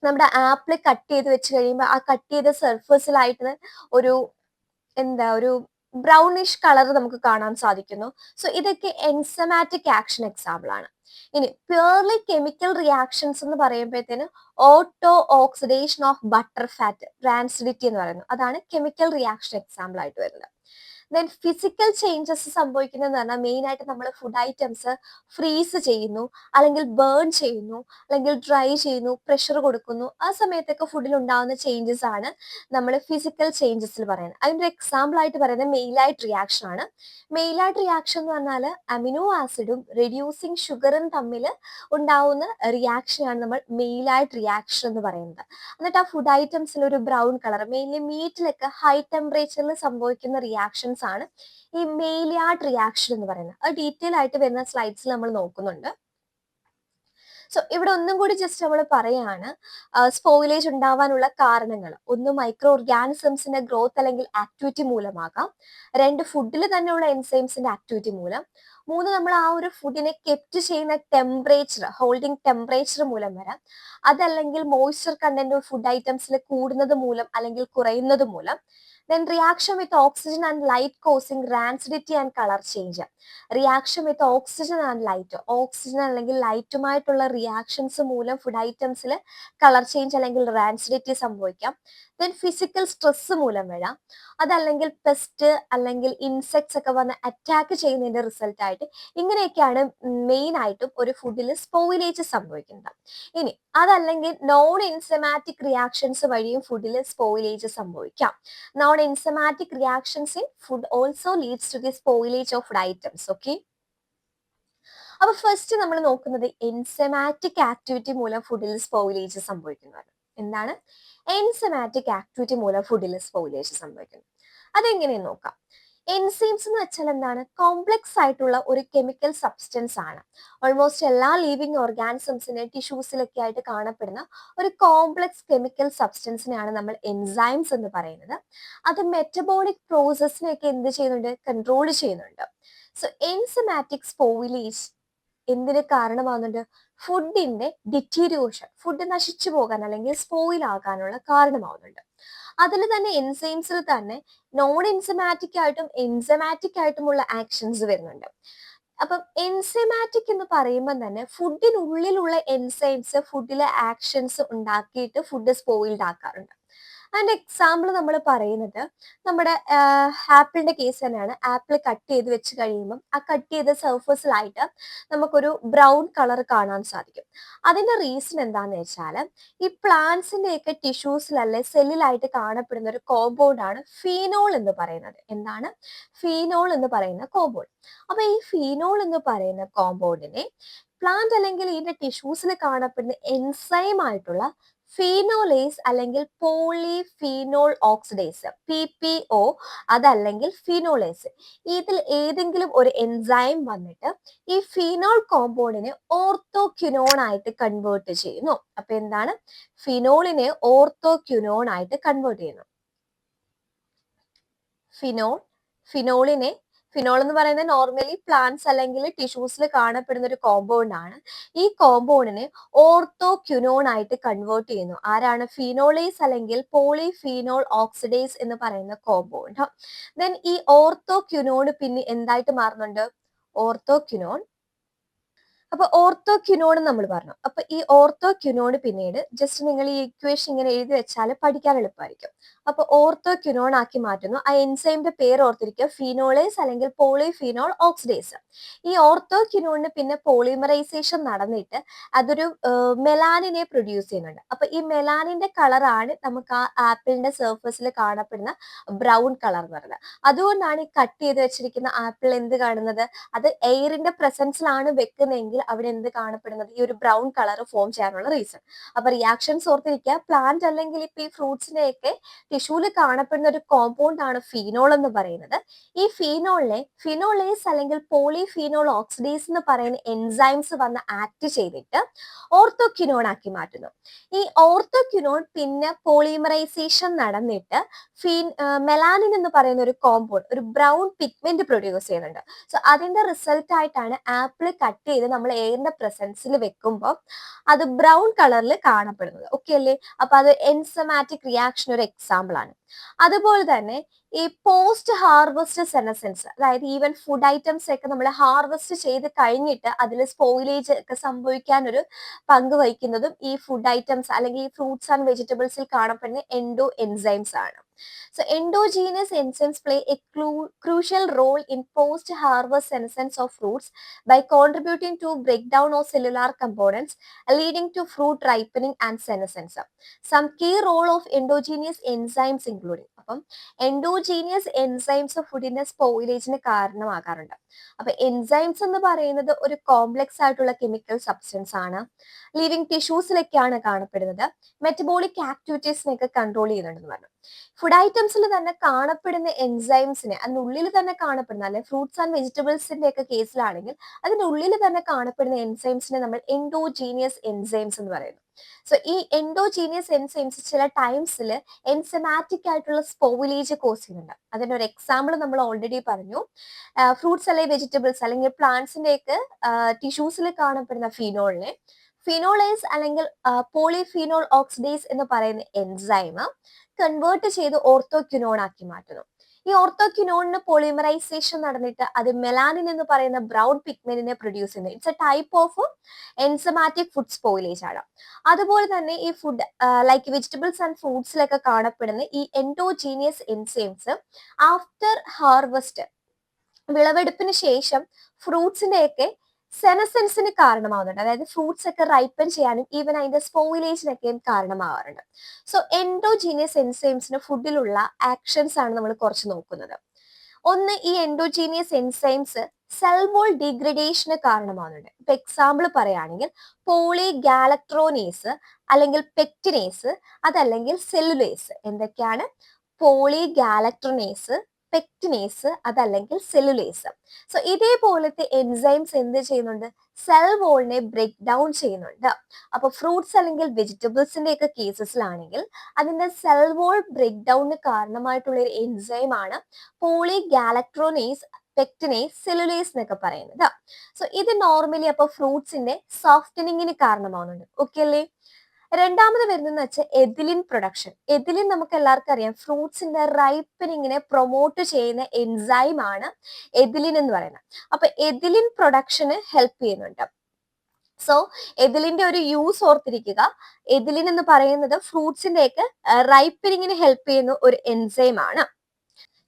നമ്മുടെ ആപ്പിൾ കട്ട് ചെയ്ത് വെച്ച് കഴിയുമ്പോൾ ആ കട്ട് ചെയ്ത സർഫസിലായിട്ട് ഒരു ബ്രൗണിഷ് കളർ നമുക്ക് കാണാൻ സാധിക്കുന്നു. സോ ഇതൊക്കെ എൻസമാറ്റിക് ആക്ഷൻ എക്സാമ്പിൾ ആണ്. ഇനി പ്യൂർലി കെമിക്കൽ റിയാക്ഷൻസ് എന്ന് പറയുമ്പോഴത്തേന് auto oxidation of butter fat, rancidity എന്ന് പറയുന്നത്, അതാണ് കെമിക്കൽ റിയാക്ഷൻ എക്സാമ്പിൾ ആയിട്ട് വരുന്നത്. ദെൻ ഫിസിക്കൽ ചേഞ്ചസ് സംഭവിക്കുന്നതെന്ന് പറഞ്ഞാൽ മെയിൻ ആയിട്ട് നമ്മൾ ഫുഡ് ഐറ്റംസ് ഫ്രീസ് ചെയ്യുന്നു, അല്ലെങ്കിൽ ബേൺ ചെയ്യുന്നു, അല്ലെങ്കിൽ ഡ്രൈ ചെയ്യുന്നു, പ്രഷർ കൊടുക്കുന്നു. ആ സമയത്തൊക്കെ ഫുഡിൽ ഉണ്ടാകുന്ന ചേഞ്ചസ് ആണ് നമ്മൾ ഫിസിക്കൽ ചേഞ്ചസിൽ പറയുന്നത്. അതിൻ്റെ എക്സാമ്പിൾ ആയിട്ട് പറയുന്നത് മെയിലൈറ്റ് റിയാക്ഷൻ ആണ്. മെയിലൈറ്റ് റിയാക്ഷൻ എന്ന് പറഞ്ഞാൽ അമിനോ ആസിഡും റെഡ്യൂസിങ് ഷുഗറും തമ്മിൽ ഉണ്ടാവുന്ന റിയാക്ഷനാണ് നമ്മൾ മെയിലൈറ്റ് റിയാക്ഷൻ എന്ന് പറയുന്നത്. എന്നിട്ട് ആ ഫുഡ് ഐറ്റംസിൽ ഒരു ബ്രൗൺ കളർ, മെയിൻലി മീറ്റിലൊക്കെ ഹൈ ടെമ്പറേച്ചറിൽ സംഭവിക്കുന്ന റിയാക്ഷൻസ് ആണ് ഈ മെയിലിയാർഡ് റിയാക്ഷൻ എന്ന് പറയുന്നത്. അത് ഡീറ്റെയിൽ ആയിട്ട് വരുന്ന സ്ലൈഡ്സിൽ നമ്മൾ നോക്കുന്നുണ്ട്. സോ ഇവിടെ ഒന്നും കൂടി ജസ്റ്റ് നമ്മൾ പറയാണ്, സ്പോയിലേജ് ഉണ്ടാവാനുള്ള കാരണങ്ങൾ: ഒന്ന് മൈക്രോ ഓർഗാനിസംസിന്റെ ഗ്രോത്ത് അല്ലെങ്കിൽ ആക്ടിവിറ്റി മൂലമാകാം. 2 ഫുഡിൽ തന്നെയുള്ള എൻസൈംസിന്റെ ആക്ടിവിറ്റി മൂലം. 3 നമ്മൾ ആ ഒരു ഫുഡിനെ കെപ്റ്റ് ചെയ്യുന്ന ടെമ്പറേച്ചർ, ഹോൾഡിംഗ് ടെമ്പറേച്ചർ മൂലം വരാം. അതല്ലെങ്കിൽ മോയ്സ്ചർ കണ്ടന്റ് ഫുഡ് ഐറ്റംസിൽ കൂടുന്നത് മൂലം അല്ലെങ്കിൽ കുറയുന്നത് മൂലം. Then reaction with oxygen and light causing rancidity and colour change. Reaction with oxygen and light, oxygen അല്ലെങ്കിൽ ലൈറ്റുമായിട്ടുള്ള റിയാക്ഷൻസ് മൂലം ഫുഡ് ഐറ്റംസിൽ കളർ ചേഞ്ച് അല്ലെങ്കിൽ റാൻസിഡിറ്റി സംഭവിക്കാം. ദെൻ ഫിസിക്കൽ സ്ട്രെസ് മൂലം വരാം. അതല്ലെങ്കിൽ പെസ്റ്റ് അല്ലെങ്കിൽ ഇൻസെക്ട്സ് ഒക്കെ വന്ന് അറ്റാക്ക് ചെയ്യുന്നതിന്റെ റിസൾട്ട് ആയിട്ട്. ഇങ്ങനെയൊക്കെയാണ് മെയിൻ ആയിട്ടും ഒരു ഫുഡിൽ സ്പോയിലേജ് സംഭവിക്കുന്നത്. ഇനി അതല്ലെങ്കിൽ നോൺ എൻസൈമാറ്റിക് റിയാക്ഷൻസ് വഴിയും ഫുഡിൽ സ്പോയിലേജ് സംഭവിക്കാം. Non enzymatic reactions in food also leads to the spoilage of food items. Okay, അപ്പൊ ഫസ്റ്റ് നമ്മൾ നോക്കുന്നത് എൻസൈമാറ്റിക് ആക്ടിവിറ്റി മൂലം ഫുഡിൽ സ്പോയിലേജ് സംഭവിക്കുന്നതാണ്. എന്താണ് എൻസൈമാറ്റിക് ആക്ടിവിറ്റി മൂലം ഫുഡിൽ സ്പോയിലേജ് സംഭവിക്കുന്നത്? അതെങ്ങനെയെന്ന് നോക്കാം. എൻസൈംസ് എന്ന് വെച്ചാൽ എന്താണ്? കോംപ്ലക്സ് ആയിട്ടുള്ള ഒരു കെമിക്കൽ സബ്സ്റ്റൻസ് ആണ്. ഓൾമോസ്റ്റ് എല്ലാ ലിവിങ് ഓർഗാനിസംസിനെ ടിഷ്യൂസിലൊക്കെ ആയിട്ട് കാണപ്പെടുന്ന ഒരു കോംപ്ലക്സ് കെമിക്കൽ സബ്സ്റ്റൻസിനെയാണ് നമ്മൾ എൻസൈംസ് എന്ന് പറയുന്നത്. അത് മെറ്റബോളിക് പ്രോസസ്സിനെയൊക്കെ എന്ത് ചെയ്യുന്നുണ്ട്? കൺട്രോൾ ചെയ്യുന്നുണ്ട്. സോ എൻസൈമാറ്റിക് സ്പോയിലേജ് എന്തിന് കാരണമാകുന്നുണ്ട്? ഫുഡിന്റെ ഡിറ്റീരിയോഷൻ, ഫുഡ് നശിച്ചു പോകാൻ അല്ലെങ്കിൽ സ്പോയിൽ ആകാനുള്ള കാരണമാവുന്നുണ്ട്. അതിൽ തന്നെ എൻസൈംസിൽ തന്നെ നോൺ എൻസൈമാറ്റിക് ആയിട്ടും എൻസൈമാറ്റിക് ആയിട്ടുമുള്ള ആക്ഷൻസ് വരുന്നുണ്ട്. അപ്പം എൻസൈമാറ്റിക് എന്ന് പറയുമ്പോൾ തന്നെ ഫുഡിനുള്ളിലുള്ള എൻസൈംസ് ഫുഡിലെ ആക്ഷൻസ് ഉണ്ടാക്കിയിട്ട് ഫുഡ് സ്പോയിൽഡ് ആക്കാറുണ്ട്. അതിന്റെ എക്സാമ്പിൾ നമ്മൾ പറയുന്നത് നമ്മുടെ ആപ്പിളിന്റെ കേസ് തന്നെയാണ്. ആപ്പിൾ കട്ട് ചെയ്ത് വെച്ച് കഴിയുമ്പം ആ കട്ട് ചെയ്ത സർഫസിലായിട്ട് നമുക്കൊരു ബ്രൗൺ കളർ കാണാൻ സാധിക്കും. അതിന്റെ റീസൺ എന്താണെന്ന് വെച്ചാൽ ഈ പ്ലാന്റ്സിന്റെ ഒക്കെ ടിഷ്യൂസിലല്ലേ സെല്ലിലായിട്ട് കാണപ്പെടുന്ന ഒരു കോമ്പൗണ്ട് ആണ് ഫീനോൾ എന്ന് പറയുന്നത്. എന്താണ്? ഫീനോൾ എന്ന് പറയുന്ന കോമ്പൗണ്ട്. അപ്പൊ ഈ ഫീനോൾ എന്ന് പറയുന്ന കോമ്പൗണ്ടിനെ പ്ലാന്റ് അല്ലെങ്കിൽ ഇതിന്റെ ടിഷ്യൂസിൽ കാണപ്പെടുന്ന എൻസൈം ആയിട്ടുള്ള ഫീനോലേസ് അല്ലെങ്കിൽ പോളിഫീനോൾ ഓക്സിഡേസ് PPO, അതല്ലെങ്കിൽ ഫീനോളേസ്, ഇതിൽ ഏതെങ്കിലും ഒരു എൻസൈം വന്നിട്ട് ഈ ഫീനോൾ കോമ്പൗണ്ടിനെ ഓർത്തോക്യുനോൺ ആയിട്ട് കൺവേർട്ട് ചെയ്യുന്നു. അപ്പൊ എന്താണ്? ഫിനോളിനെ ഓർത്തോക്യുനോൺ ആയിട്ട് കൺവേർട്ട് ചെയ്യുന്നു. ഫിനോളിനെ ഫിനോൾ എന്ന് പറയുന്നത് നോർമലി പ്ലാന്റ്സ് അല്ലെങ്കിൽ ടിഷ്യൂസിൽ കാണപ്പെടുന്ന ഒരു കോമ്പൗണ്ട് ആണ്. ഈ കോമ്പൗണ്ടിനെ ഓർത്തോക്യുനോൺ ആയിട്ട് കൺവേർട്ട് ചെയ്യുന്നു. ആരാണ്? ഫിനോളേസ് അല്ലെങ്കിൽ പോളിഫീനോൾ ഓക്സിഡേസ് എന്ന് പറയുന്ന കോമ്പൗണ്ട്. ദെൻ ഈ ഓർത്തോക്യുനോൺ പിന്നെ എന്തായിട്ട് മാറുന്നുണ്ട്? ഓർത്തോക്യുനോൺ. അപ്പൊ ഓർത്തോക്യുനോൺ നമ്മൾ പറഞ്ഞു. അപ്പൊ ഈ ഓർത്തോക്യുനോൺ പിന്നീട് ജസ്റ്റ് നിങ്ങൾ ഈ ഇക്വേഷൻ ഇങ്ങനെ എഴുതി വെച്ചാൽ പഠിക്കാൻ എളുപ്പമായിരിക്കും. അപ്പൊ ഓർത്തോക്യുനോൺ ആക്കി മാറ്റുന്നു. ആ എൻസൈമിന്റെ പേര് ഓർത്തിരിക്കുക, ഫീനോളേസ് അല്ലെങ്കിൽ പോളിഫീനോൾ ഓക്സിഡേസ്. ഈ ഓർത്തോക്യുനോണിന് പിന്നെ പോളിമറൈസേഷൻ നടന്നിട്ട് അതൊരു മെലാനിനെ പ്രൊഡ്യൂസ് ചെയ്യുന്നുണ്ട്. അപ്പൊ ഈ മെലാനിന്റെ കളറാണ് നമുക്ക് ആ ആപ്പിളിന്റെ സർഫസിൽ കാണപ്പെടുന്ന ബ്രൗൺ കളർ എന്ന് പറയുന്നത്. അതുകൊണ്ടാണ് ഈ കട്ട് ചെയ്ത് വെച്ചിരിക്കുന്ന ആപ്പിൾ എന്ത് കാണുന്നത്? അത് എയറിന്റെ പ്രസൻസിലാണ് വെക്കുന്നതെങ്കിൽ അവിടെ എന്ത് കാണപ്പെടുന്നത്? ഈ ഒരു ബ്രൗൺ കളർ ഫോം ചെയ്യാനുള്ള റീസൺ. അപ്പൊ റിയാക്ഷൻസ് ഓർത്തിരിക്കുക. പ്ലാന്റ് അല്ലെങ്കിൽ ഇപ്പൊ ഈ ഫ്രൂട്ട്സിനെയൊക്കെ ടിഷ്യൂല് കാണപ്പെടുന്ന ഒരു കോമ്പൗണ്ട് ആണ് ഫീനോൾ എന്ന് പറയുന്നത്. ഈ ഫീനോളിനെ ഫിനോളേസ് അല്ലെങ്കിൽ പോളിഫീനോൾ ഓക്സിഡേസ് എന്ന് പറയുന്ന എൻസൈംസ് വന്ന് ആക്ട് ചെയ്തിട്ട് ഓർത്തോക്യുനോൺ ആക്കി മാറ്റുന്നു. ഈ ഓർത്തോക്യുനോൺ പിന്നെ പോളിമറൈസേഷൻ നടന്നിട്ട് മെലാനിൻ എന്ന് പറയുന്ന ഒരു കോമ്പൗണ്ട്, ഒരു ബ്രൗൺ പിഗ്മെന്റ് പ്രൊഡ്യൂസ് ചെയ്യുന്നുണ്ട്. സോ അതിന്റെ റിസൾട്ട് ആയിട്ടാണ് ആപ്പിൾ കട്ട് ചെയ്ത് നമ്മൾ എയറിന്റെ പ്രസൻസിൽ വെക്കുമ്പോൾ അത് ബ്രൗൺ കളറിൽ കാണപ്പെടുന്നത്. ഓക്കെ അല്ലേ? അപ്പൊ അത് എൻസൈമാറ്റിക് റിയാക്ഷൻ ഒരു എക്സാമ്പിൾ ആണ്. അതുപോലെ തന്നെ ഈ പോസ്റ്റ് ഹാർവസ്റ്റ് സെനസൻസ്, അതായത് ഈവൻ ഫുഡ് ഐറ്റംസ് ഒക്കെ നമ്മൾ ഹാർവസ്റ്റ് ചെയ്ത് കഴിഞ്ഞിട്ട് അതിൽ സ്പോയിലേജ് ഒക്കെ സംഭവിക്കാൻ ഒരു പങ്ക് വഹിക്കുന്നതും ഈ ഫുഡ് ഐറ്റംസ് അല്ലെങ്കിൽ ഈ ഫ്രൂട്ട്സ് ആൻഡ് വെജിറ്റബിൾസിൽ കാണപ്പെടുന്ന എൻഡോ എൻസൈംസ് ആണ്. So endogenous enzymes play a crucial role in post-harvest senescence of fruits by contributing to breakdown of cellular components, leading to fruit ripening and senescence. Some key role of endogenous enzymes including അപ്പം endogenous enzymes ഫുഡിന്റെ സ്പോയിലേജിന് കാരണമാകാറുണ്ട്. അപ്പൊ enzymes എന്ന് പറയുന്നത് ഒരു complex ആയിട്ടുള്ള chemical substance ആണ്. Living ടിഷ്യൂസിലൊക്കെയാണ് കാണപ്പെടുന്നത്. മെറ്റബോളിക് ആക്ടിവിറ്റീസിനെയൊക്കെ കൺട്രോൾ ചെയ്യുന്നുണ്ടെന്ന് പറഞ്ഞു. ഫുഡ് ഐറ്റംസിൽ തന്നെ കാണപ്പെടുന്ന എൻസൈംസിനെ, അതിനുള്ളിൽ തന്നെ കാണപ്പെടുന്ന അല്ലെ ഫ്രൂട്ട്സ് ആൻഡ് വെജിറ്റബിൾസിന്റെ ഒക്കെ കേസിലാണെങ്കിൽ അതിന്റെ ഉള്ളിൽ തന്നെ കാണപ്പെടുന്ന എൻസൈംസിനെ നമ്മൾ എൻഡോജീനിയസ് എൻസൈംസ് എന്ന് പറയുന്നു. സോ ഈ എൻഡോജീനിയസ് എൻസൈംസ് ചില ടൈംസിൽ എൻസൈമാറ്റിക് ആയിട്ടുള്ള സ്പോയിലേജ് കോസ് ചെയ്യുന്നുണ്ട്. അതിന്റെ ഒരു എക്സാമ്പിൾ നമ്മൾ ഓൾറെഡി പറഞ്ഞു. ഫ്രൂട്ട്സ് അല്ലെങ്കിൽ വെജിറ്റബിൾസ് അല്ലെങ്കിൽ പ്ലാന്റ്സിന്റെ ഒക്കെ ടിഷ്യൂസിൽ കാണപ്പെടുന്ന ഫിനോളേസ് അല്ലെങ്കിൽ പോളിഫീനോൾ ഓക്സിഡേസ് എന്ന് പറയുന്ന എൻസൈം കൺവേർട്ട് ചെയ്ത് ഓർത്തോക്യുനോൺ ആക്കി മാറ്റുന്നു. ഈ ഓർത്തോക്യുനോണിന് പോളിമറൈസേഷൻ നടന്നിട്ട് അത് മെലാനിൻ എന്ന് പറയുന്ന ബ്രൗൺ പിഗ്മെന്റിനെ പ്രൊഡ്യൂസ് ചെയ്യുന്നു. It's a type of enzymatic food spoilage ആണ്. അതുപോലെ തന്നെ ഈ ഫുഡ് ലൈക്ക് വെജിറ്റബിൾസ് ആൻഡ് ഫ്രൂട്ട്സിലൊക്കെ കാണപ്പെടുന്ന ഈ എൻഡോജീനിയസ് എൻസൈംസ് ആഫ്റ്റർ ഹാർവസ്റ്റ്, വിളവെടുപ്പിന് ശേഷം ഫ്രൂട്ട്സിന്റെയൊക്കെ സെനസെൻസിന് കാരണമാവുന്നുണ്ട്. അതായത് ഫ്രൂട്ട്സ് ഒക്കെ റൈപ്പൻ ചെയ്യാനും ഈവൻ അതിന്റെ സ്പോയിലേജിനൊക്കെയും കാരണമാവാറുണ്ട്. സോ എൻഡോജീനിയസ് എൻസൈംസിന് ഫുഡിലുള്ള ആക്ഷൻസ് ആണ് നമ്മൾ കുറച്ച് നോക്കുന്നത്. ഒന്ന്, ഈ എൻഡോജീനിയസ് എൻസൈംസ് സെൽ വോൾ ഡീഗ്രഡേഷന് കാരണമാവുന്നുണ്ട്. ഇപ്പൊ എക്സാമ്പിൾ പറയുകയാണെങ്കിൽ പോളിഗാലക്ട്രോനേസ് അല്ലെങ്കിൽ പെക്റ്റിനേസ്, അതല്ലെങ്കിൽ സെല്ലുലേസ്. എന്തൊക്കെയാണ്? പോളിഗാലക്ട്രോനേസ്, പെക്റ്റിനേസ്, അതല്ലെങ്കിൽ സെല്ലുലേസ്. സോ ഇതേപോലത്തെ എൻസൈംസ് എന്ത് ചെയ്യുന്നുണ്ട്? സെൽ വോളിനെ ബ്രേക്ക് ഡൗൺ ചെയ്യുന്നുണ്ട്. അപ്പൊ ഫ്രൂട്ട്സ് അല്ലെങ്കിൽ വെജിറ്റബിൾസിന്റെ ഒക്കെ കേസസിലാണെങ്കിൽ അതിന്റെ സെൽ വോൾ ബ്രേക്ക് ഡൗണിന് കാരണമായിട്ടുള്ള ഒരു എൻസൈം ആണ് പോളിഗാലക്ട്രോനേസ്, പെക്റ്റിനേസ്, സെല്ലുലേസ് എന്നൊക്കെ പറയുന്നത്. സോ ഇത് നോർമലി അപ്പൊ ഫ്രൂട്ട്സിന്റെ സോഫ്റ്റനിങ്ങിന് കാരണമാവുന്നുണ്ട്. ഓക്കെ അല്ലേ? രണ്ടാമത് വരുന്നതെന്ന് വെച്ചാൽ എഥിലിൻ പ്രൊഡക്ഷൻ. എഥിലിൻ നമുക്ക് എല്ലാവർക്കും അറിയാം, ഫ്രൂട്ട്സിന്റെ റൈപ്പനിങ്ങിനെ പ്രൊമോട്ട് ചെയ്യുന്ന എൻസൈം ആണ് എഥിലിൻ എന്ന് പറയുന്നത്. അപ്പൊ എഥിലിൻ പ്രൊഡക്ഷന് ഹെൽപ്പ് ചെയ്യുന്നുണ്ട്. സോ എഥിലിന്റെ ഒരു യൂസ് ഓർത്തിരിക്കുക. എഥിലിൻ എന്ന് പറയുന്നത് ഫ്രൂട്ട്സിന്റെ ഒക്കെ റൈപ്പനിങ്ങിന് ഹെൽപ്പ് ചെയ്യുന്ന ഒരു എൻസൈം ആണ്.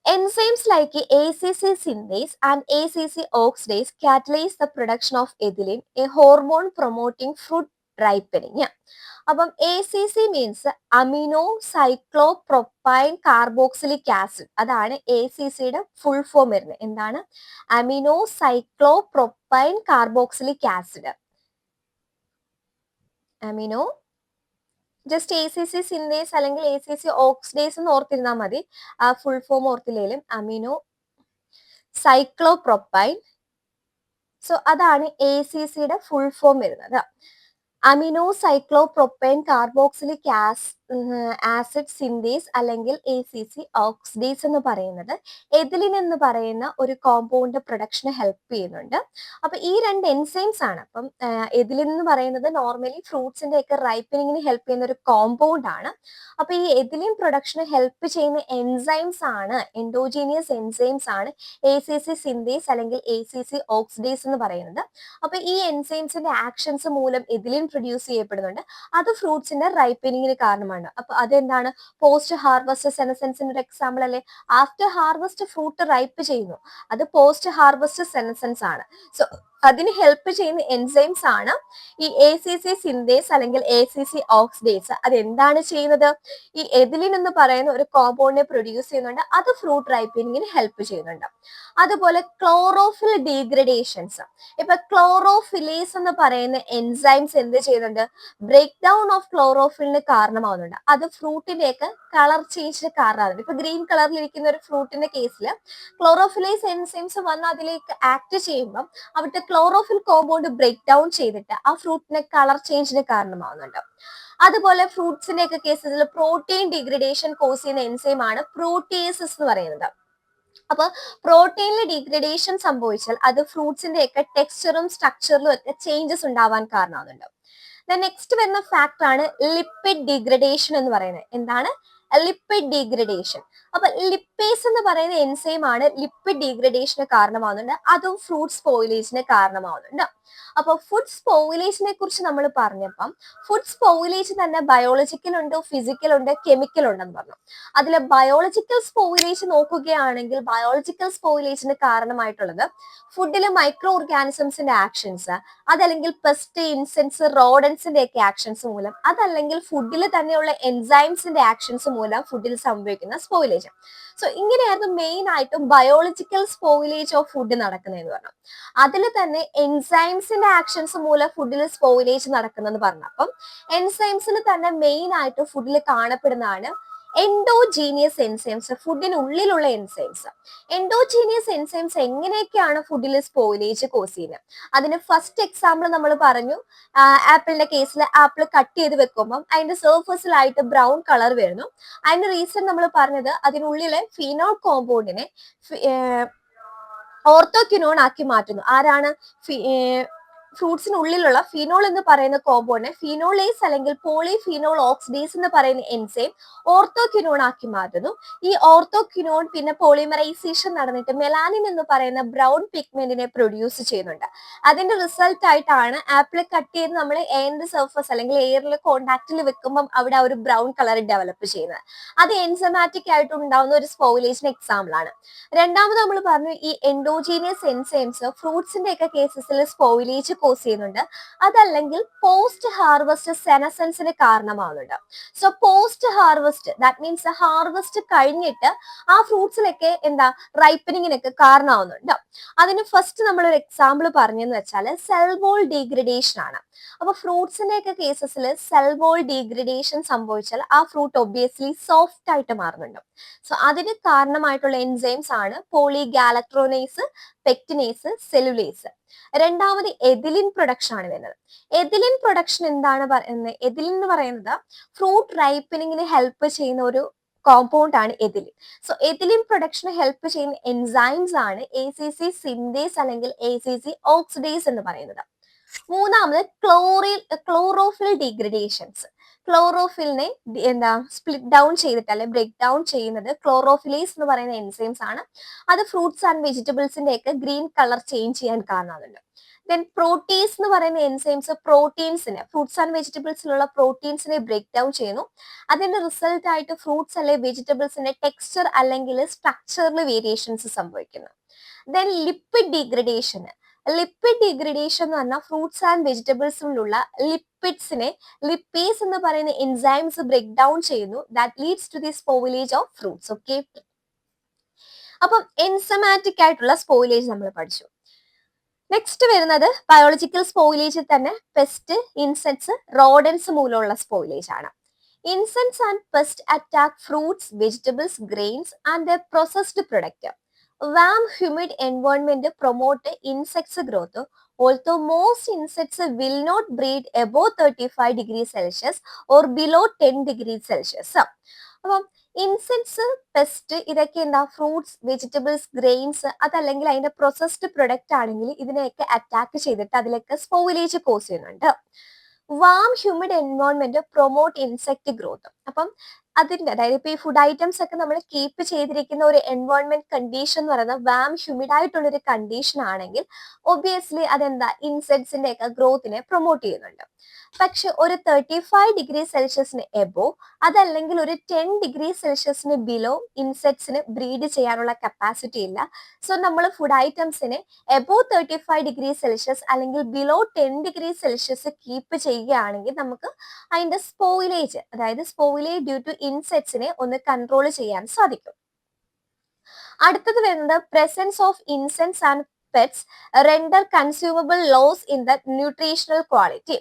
Enzymes like ACC synthase and ACC oxidase catalyze the production of ethylene, a hormone promoting fruit ripening. അപ്പം ACC means amino cyclopropane carboxylic acid. അതാണ് ACCയുടെ ഫുൾ ഫോം വരുന്നത്. എന്താണ്? Amino cyclopropane carboxylic acid. Amino just ACC synthase അല്ലെങ്കിൽ ACC oxidase എന്ന് ഓർത്തിരുന്നാൽ മതി. ആ ഫുൾ ഫോം ഓർത്തില്ലെങ്കിലും അമിനോ സൈക്ലോപ്രൊപ്പൈൻ. സോ അതാണ് ACCയുടെ ഫുൾ ഫോം വരുന്നത്. Amino cyclopropane carboxylic acid synthase അല്ലെങ്കിൽ ACC ഓക്സിഡേസ് എന്ന് പറയുന്നത് എഥിലിൻ എന്ന് പറയുന്ന ഒരു കോമ്പൗണ്ട് പ്രൊഡക്ഷന് ഹെൽപ്പ് ചെയ്യുന്നുണ്ട്. അപ്പൊ ഈ രണ്ട് എൻസൈംസ് ആണ്. അപ്പം എഥിലിൻ എന്ന് പറയുന്നത് നോർമലി ഫ്രൂട്ട്സിന്റെ ഒക്കെ റൈപ്പനിങ്ങിന് ഹെൽപ്പ് ചെയ്യുന്ന ഒരു കോമ്പൗണ്ട് ആണ്. അപ്പൊ ഈ എഥിലിൻ പ്രൊഡക്ഷന് ഹെൽപ്പ് ചെയ്യുന്ന എൻസൈംസ് ആണ്, എൻഡോജീനിയസ് എൻസൈംസ് ആണ് ACC സിന്തേസ് അല്ലെങ്കിൽ ACC ഓക്സിഡേസ് എന്ന് പറയുന്നത്. അപ്പൊ ഈ എൻസൈംസിന്റെ ആക്ഷൻസ് മൂലം എഥിലിൻ പ്രൊഡ്യൂസ് ചെയ്യപ്പെടുന്നുണ്ട്. അത് ഫ്രൂട്ട്സിന്റെ റൈപ്പനിങ്ങിന് കാരണമാണ്. അപ്പൊ അതെന്താണ്? പോസ്റ്റ് ഹാർവസ്റ്റ് സെനസെൻസിന്റെ ഒരു എക്സാമ്പിൾ അല്ലേ? ആഫ്റ്റർ ഹാർവസ്റ്റ് ഫ്രൂട്ട് റൈപ്പ് ചെയ്യുന്നു, അത് പോസ്റ്റ് ഹാർവസ്റ്റ് സെനസെൻസ് ആണ്. സോ അതിന് ഹെൽപ്പ് ചെയ്യുന്ന എൻസൈംസ് ആണ് ഈ ACC സിന്തേസ് അല്ലെങ്കിൽ ACC ഓക്സിഡേസ്. അതെന്താണ് ചെയ്യുന്നത്? ഈ എഥിലിൻ എന്ന് പറയുന്ന ഒരു കോമ്പൗണ്ടിനെ പ്രൊഡ്യൂസ് ചെയ്യുന്നുണ്ട്, അത് ഫ്രൂട്ട് റൈപ്പനിങ്ങിന് ഹെൽപ്പ് ചെയ്യുന്നുണ്ട്. അതുപോലെ ക്ലോറോഫിൽ ഡീഗ്രഡേഷൻസ്. ഇപ്പൊ ക്ലോറോഫിലേസ് എന്ന് പറയുന്ന എൻസൈംസ് എന്ത് ചെയ്യുന്നുണ്ട്? ബ്രേക്ക് ഡൗൺ ഓഫ് ക്ലോറോഫിലിന് കാരണമാവുന്നുണ്ട്. അത് ഫ്രൂട്ടിന്റെ ഒക്കെ കളർ ചേഞ്ചിന് കാരണമാകുന്നുണ്ട്. ഇപ്പൊ ഗ്രീൻ കളറിൽ ഇരിക്കുന്ന ഒരു ഫ്രൂട്ടിന്റെ കേസിൽ ക്ലോറോഫിലേസ് എൻസൈംസ് വന്ന് അതിലേക്ക് ആക്ട് ചെയ്യുമ്പോൾ അവിടുത്തെ ക്ലോറോഫിൽ കോമ്പൗണ്ട് ബ്രേക്ക് ഡൗൺ ചെയ്തിട്ട് ആ ഫ്രൂട്ടിന്റെ കളർ ചേഞ്ചിന് കാരണമാവുന്നുണ്ട്. അതുപോലെ ഫ്രൂട്ട്സിന്റെ ഒക്കെ കേസിൽ പ്രോട്ടീൻ ഡിഗ്രഡേഷൻ കോസ് ചെയ്യുന്ന എൻസൈം ആണ് പ്രോട്ടിയേസസ് എന്ന് പറയുന്നത്. അപ്പൊ പ്രോട്ടീനിൽ ഡിഗ്രഡേഷൻ സംഭവിച്ചാൽ അത് ഫ്രൂട്ട്സിന്റെ ഒക്കെ ടെക്സ്ചറും സ്ട്രക്ചറിലും ഒക്കെ ചേഞ്ചസ് ഉണ്ടാവാൻ കാരണമാകുന്നുണ്ട്. നെക്സ്റ്റ് വരുന്ന ഫാക്ടർ ആണ് ലിപ്പിഡ് ഡിഗ്രഡേഷൻ എന്ന് പറയുന്നത്. എന്താണ്? Lipid degradation. അപ്പൊ ലിപ്പേസ് എന്ന് പറയുന്ന എൻസൈം ആണ് ലിപ്പിഡ് ഡീഗ്രഡേഷന് കാരണമാവുന്നുണ്ട്, അതും ഫ്രൂട്ട് സ്പോയിലേജിന് കാരണമാവുന്നുണ്ട്. അപ്പൊ ഫുഡ് സ്പോയിലേജിനെ കുറിച്ച് നമ്മൾ പറഞ്ഞപ്പം ഫുഡ് സ്പോയിലേജ് തന്നെ ബയോളജിക്കൽ ഉണ്ട്, ഫിസിക്കൽ ഉണ്ട്, കെമിക്കൽ ഉണ്ടെന്ന് പറഞ്ഞു. അതിൽ ബയോളജിക്കൽ സ്പോയിലേജ് നോക്കുകയാണെങ്കിൽ ബയോളജിക്കൽ സ്പോയിലേജിന് കാരണമായിട്ടുള്ളത് ഫുഡിൽ മൈക്രോ ഓർഗാനിസംസിന്റെ ആക്ഷൻസ്, അതല്ലെങ്കിൽ പെസ്റ്റ്, ഇൻസെക്ട്സ്, റോഡൻസിന്റെ ഒക്കെ ആക്ഷൻസ് മൂലം, അതല്ലെങ്കിൽ ഫുഡിൽ തന്നെയുള്ള എൻസൈംസിന്റെ ആക്ഷൻസ് മൂലം ഫുഡിൽ സംഭവിക്കുന്ന സ്പോയിലേജ്. സോ ഇങ്ങനെയായിരുന്നു മെയിൻ ആയിട്ടും ബയോളജിക്കൽ സ്പോയിലേജ് ഓഫ് ഫുഡ് നടക്കുന്നതെന്ന് പറഞ്ഞു. അതിൽ തന്നെ എൻസൈംസിന്റെ ആക്ഷൻസ് മൂലം ഫുഡിൽ സ്പോയിലേജ് നടക്കുന്നെന്ന് പറഞ്ഞു. അപ്പം എൻസൈംസിൽ തന്നെ മെയിൻ ആയിട്ട് ഫുഡിൽ കാണപ്പെടുന്നതാണ് എൻഡോജീനിയസ് എൻസൈംസ്, ഫുഡിനുള്ളിലുള്ള എൻസൈംസ്. എൻഡോജീനിയസ് എൻസൈംസ് എങ്ങനെയൊക്കെയാണ് ഫുഡിൽ സ്പോയിലേജ് കോസ് ചെയ്യുന്നത്? അതിന് ഫസ്റ്റ് എക്സാമ്പിൾ നമ്മൾ പറഞ്ഞു, ആപ്പിളിന്റെ കേസിൽ ആപ്പിൾ കട്ട് ചെയ്ത് വെക്കുമ്പോൾ അതിന്റെ സർഫസിലായിട്ട് ബ്രൗൺ കളർ വരുന്നു. അതിന്റെ റീസൺ നമ്മൾ പറഞ്ഞത് അതിനുള്ളിലെ ഫിനോൾ കോമ്പൗണ്ടിനെ ഓർത്തോക്യുനോൺ ആക്കി മാറ്റുന്നു. ആരാണ്? ഫ്രൂട്ട്സിനുള്ളിലുള്ള ഫിനോൾ എന്ന് പറയുന്ന കോമ്പൗണ്ടിനെ ഫിനോളേസ് അല്ലെങ്കിൽ പോളിഫിനോൾ ഓക്സിഡേസ് എന്ന് പറയുന്ന എൻസൈം ഓർത്തോക്വിനോൺ ആക്കി മാറ്റുന്നു. ഈ ഓർത്തോക്വിനോൺ പിന്നെ പോളിമറൈസേഷൻ നടന്നിട്ട് മെലാനിൻ എന്ന് പറയുന്ന ബ്രൗൺ പിഗ്മെന്റിനെ പ്രൊഡ്യൂസ് ചെയ്യുന്നുണ്ട്. അതിന്റെ റിസൾട്ട് ആയിട്ടാണ് ആപ്പിൾ കട്ട് ചെയ്ത് നമ്മൾ എയറിന്റെ സർഫസ് അല്ലെങ്കിൽ എയറിൽ കോണ്ടാക്റ്റിൽ വെക്കുമ്പോൾ അവിടെ ഒരു ബ്രൗൺ കളർ ഡെവലപ്പ് ചെയ്യുന്നത്. അത് എൻസൈമാറ്റിക് ആയിട്ട് ഉണ്ടാവുന്ന ഒരു സ്പോയിലേജിന് എക്സാമ്പിൾ ആണ്. രണ്ടാമത് നമ്മൾ പറഞ്ഞു ഈ എൻഡോജീനിയസ് എൻസൈംസ് ഫ്രൂട്ട്സിന്റെ ഒക്കെ കേസസിൽ സ്പോയിലേജ് കോസ് ചെയ്യുന്നുണ്ട്. അതല്ലെങ്കിൽ പോസ്റ്റ് ഹാർവസ്റ്റ് സെനസൻസിന് കാരണമാവുന്നുണ്ട്. So post harvest that means harvest കഴിഞ്ഞിട്ട് ആ ഫ്രൂട്ട്സിലൊക്കെ എന്താ റൈപ്പനിങ്ങിനൊക്കെ കാരണമാവുന്നുണ്ട്. അതിന് ഫസ്റ്റ് നമ്മൾ ഒരു എക്സാമ്പിൾ പറഞ്ഞെന്ന് വെച്ചാൽ സെൽ വോൾ ഡീഗ്രഡേഷൻ ആണ്. അപ്പൊ ഫ്രൂട്ട്സിന്റെ ഒക്കെ കേസസിൽ സെൽ വോൾ ഡീഗ്രഡേഷൻ സംഭവിച്ചാൽ ആ ഫ്രൂട്ട് ഒബ്വിയസ്ലി സോഫ്റ്റ് ആയിട്ട് മാറുന്നുണ്ട്. സോ അതിന് കാരണമായിട്ടുള്ള എൻസൈംസ് ആണ് പോളിഗാലക്ട്രോനേസ്, പെക്റ്റിനേസ്, സെല്ലുലേസ്. രണ്ടാമത് എഥിലിൻ പ്രൊഡക്ഷൻ ആണ് വരുന്നത്. എഥിലിൻ പ്രൊഡക്ഷൻ എന്താണ് പറയുന്നത്? എഥിലിൻ എന്ന് പറയുന്നത് ഫ്രൂട്ട് റൈപ്പനിങ്ങിന് ഹെൽപ്പ് ചെയ്യുന്ന ഒരു കോമ്പൗണ്ട് ആണ് ethylene. So ethylene production help ചെയ്യുന്ന എൻസൈംസ് ആണ് ACC സിന്തേസ് അല്ലെങ്കിൽ ACC ഓക്സിഡേസ് എന്ന് പറയുന്നത്. മൂന്നാമത് ക്ലോറോഫിൽ ഡീഗ്രഡേഷൻസ്. ക്ലോറോഫിലിനെ എന്താ സ്പ്ലിറ്റ് ഡൗൺ ചെയ്തിട്ട് അല്ലെ ബ്രേക്ക് ഡൗൺ ചെയ്യുന്നത് ക്ലോറോഫിലേസ് എന്ന് പറയുന്ന എൻസൈംസ് ആണ്. അത് ഫ്രൂട്ട്സ് ആൻഡ് വെജിറ്റബിൾസിന്റെ ഒക്കെ ഗ്രീൻ കളർ ചേഞ്ച് ചെയ്യാൻ കാരണമാകുന്നുണ്ട്. ദെൻ പ്രോട്ടീൻസ് എന്ന് പറയുന്ന എൻസൈംസ് പ്രോട്ടീൻസിനെ ഫ്രൂട്ട്സ് ആൻഡ് വെജിറ്റബിൾസിലുള്ള പ്രോട്ടീൻസിനെ ബ്രേക്ക് ഡൗൺ ചെയ്യുന്നു. അതിന്റെ റിസൾട്ട് ആയിട്ട് ഫ്രൂട്ട്സ് അല്ലെ വെജിറ്റബിൾസിന്റെ ടെക്സ്ചർ അല്ലെങ്കിൽ സ്ട്രക്ചറിൽ വേരിയേഷൻസ് സംഭവിക്കുന്നു. Then lipid degradation. Lipid degradation എന്ന് പറഞ്ഞാൽ ഫ്രൂട്ട്സ് ആൻഡ് വെജിറ്റബിൾസിലുള്ള ലിപ്പിഡ്സിനെ ലിപ്പേസ് എന്ന് പറയുന്ന എൻസൈംസ് ബ്രേക്ക് ഡൗൺ ചെയ്യുന്നു. That leads to the spoilage of fruits. Okay, അപ്പം എൻസൈമാറ്റിക് ആയിട്ടുള്ള സ്പോയിലേജ് നമ്മൾ പഠിച്ചു. നെക്സ്റ്റ് വരുന്നത് ബയോളജിക്കൽ സ്പോയിലേജിൽ തന്നെ പെസ്റ്റ്, ഇൻസെക്ട്സ്, റോഡൻസ് മൂലമുള്ള സ്പോയിലേജ് ആണ്. Insects and pest attack fruits, vegetables, grains and the processed product. Warm, humid environment promote insects growth. Although most insects will not breed above 35 degrees Celsius or below 10 degrees Celsius. അപ്പം insects, pest ഇതൊക്കെ എന്താ fruits, vegetables, grains അതല്ലെങ്കിൽ അതിന്റെ processed product ആണെങ്കിൽ ഇതിനെയൊക്കെ attack ചെയ്തിട്ട് അതിലൊക്കെ spoilage cause ചെയ്യുന്നുണ്ട്. Warm humid environment promote insect growth. അപ്പം അതിന്റെ അതായത് ഇപ്പൊ ഈ ഫുഡ് ഐറ്റംസ് ഒക്കെ നമ്മൾ കീപ്പ് ചെയ്തിരിക്കുന്ന ഒരു എൻവയോൺമെന്റ് കണ്ടീഷൻ എന്ന് പറയുന്നത് വാം ഹ്യൂമിഡ് ആയിട്ടുള്ള ഒരു കണ്ടീഷൻ ആണെങ്കിൽ ഒബ്വിയസ്ലി അതെന്താ ഇൻസെക്ട്സിന്റെ ഒക്കെ ഗ്രോത്തിനെ പ്രൊമോട്ട് ചെയ്യുന്നുണ്ട്. പക്ഷെ ഒരു 35 ഡിഗ്രി സെൽഷ്യസിന് എബോ അതല്ലെങ്കിൽ ഒരു 10 ഡിഗ്രി സെൽഷ്യസിന് ബിലോ ഇൻസെക്ട്സിന് ബ്രീഡ് ചെയ്യാനുള്ള കപ്പാസിറ്റി ഇല്ല. സോ നമ്മൾ ഫുഡ് ഐറ്റംസിനെ എബോ 35 ഡിഗ്രി സെൽഷ്യസ് അല്ലെങ്കിൽ ബിലോ 10 ഡിഗ്രി സെൽഷ്യസ് കീപ്പ് ചെയ്യുകയാണെങ്കിൽ നമുക്ക് അതിന്റെ സ്പോയിലേജ് അതായത് സ്പോയിലേജ് ഡ്യൂ ടു ഇൻസെക്ട്സിനെ ഒന്ന് കൺട്രോൾ ചെയ്യാൻ സാധിക്കും. അടുത്തത് വരുന്നത് presence of insects and pests render consumable loss in the nutritional quality.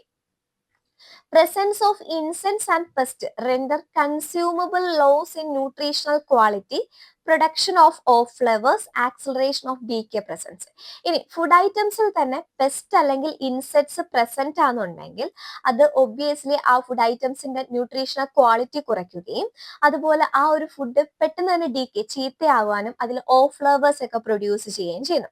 Presence of insects and pests render consumable loss in nutritional quality, production of off flavors, acceleration of decay presence. ഇനി food ഐറ്റംസിൽ തന്നെ pest അല്ലെങ്കിൽ insects present ആണെന്നുണ്ടെങ്കിൽ അത് obviously ആ food ഐറ്റംസിന്റെ nutritional quality കുറയ്ക്കുകയും അതുപോലെ ആ ഒരു ഫുഡ് പെട്ടെന്ന് തന്നെ ഡീക്കേ ചീത്തയാവാനും അതിൽ ഓഫ് ഫ്ലേവേഴ്സ് ഒക്കെ പ്രൊഡ്യൂസ് ചെയ്യുകയും ചെയ്യുന്നു.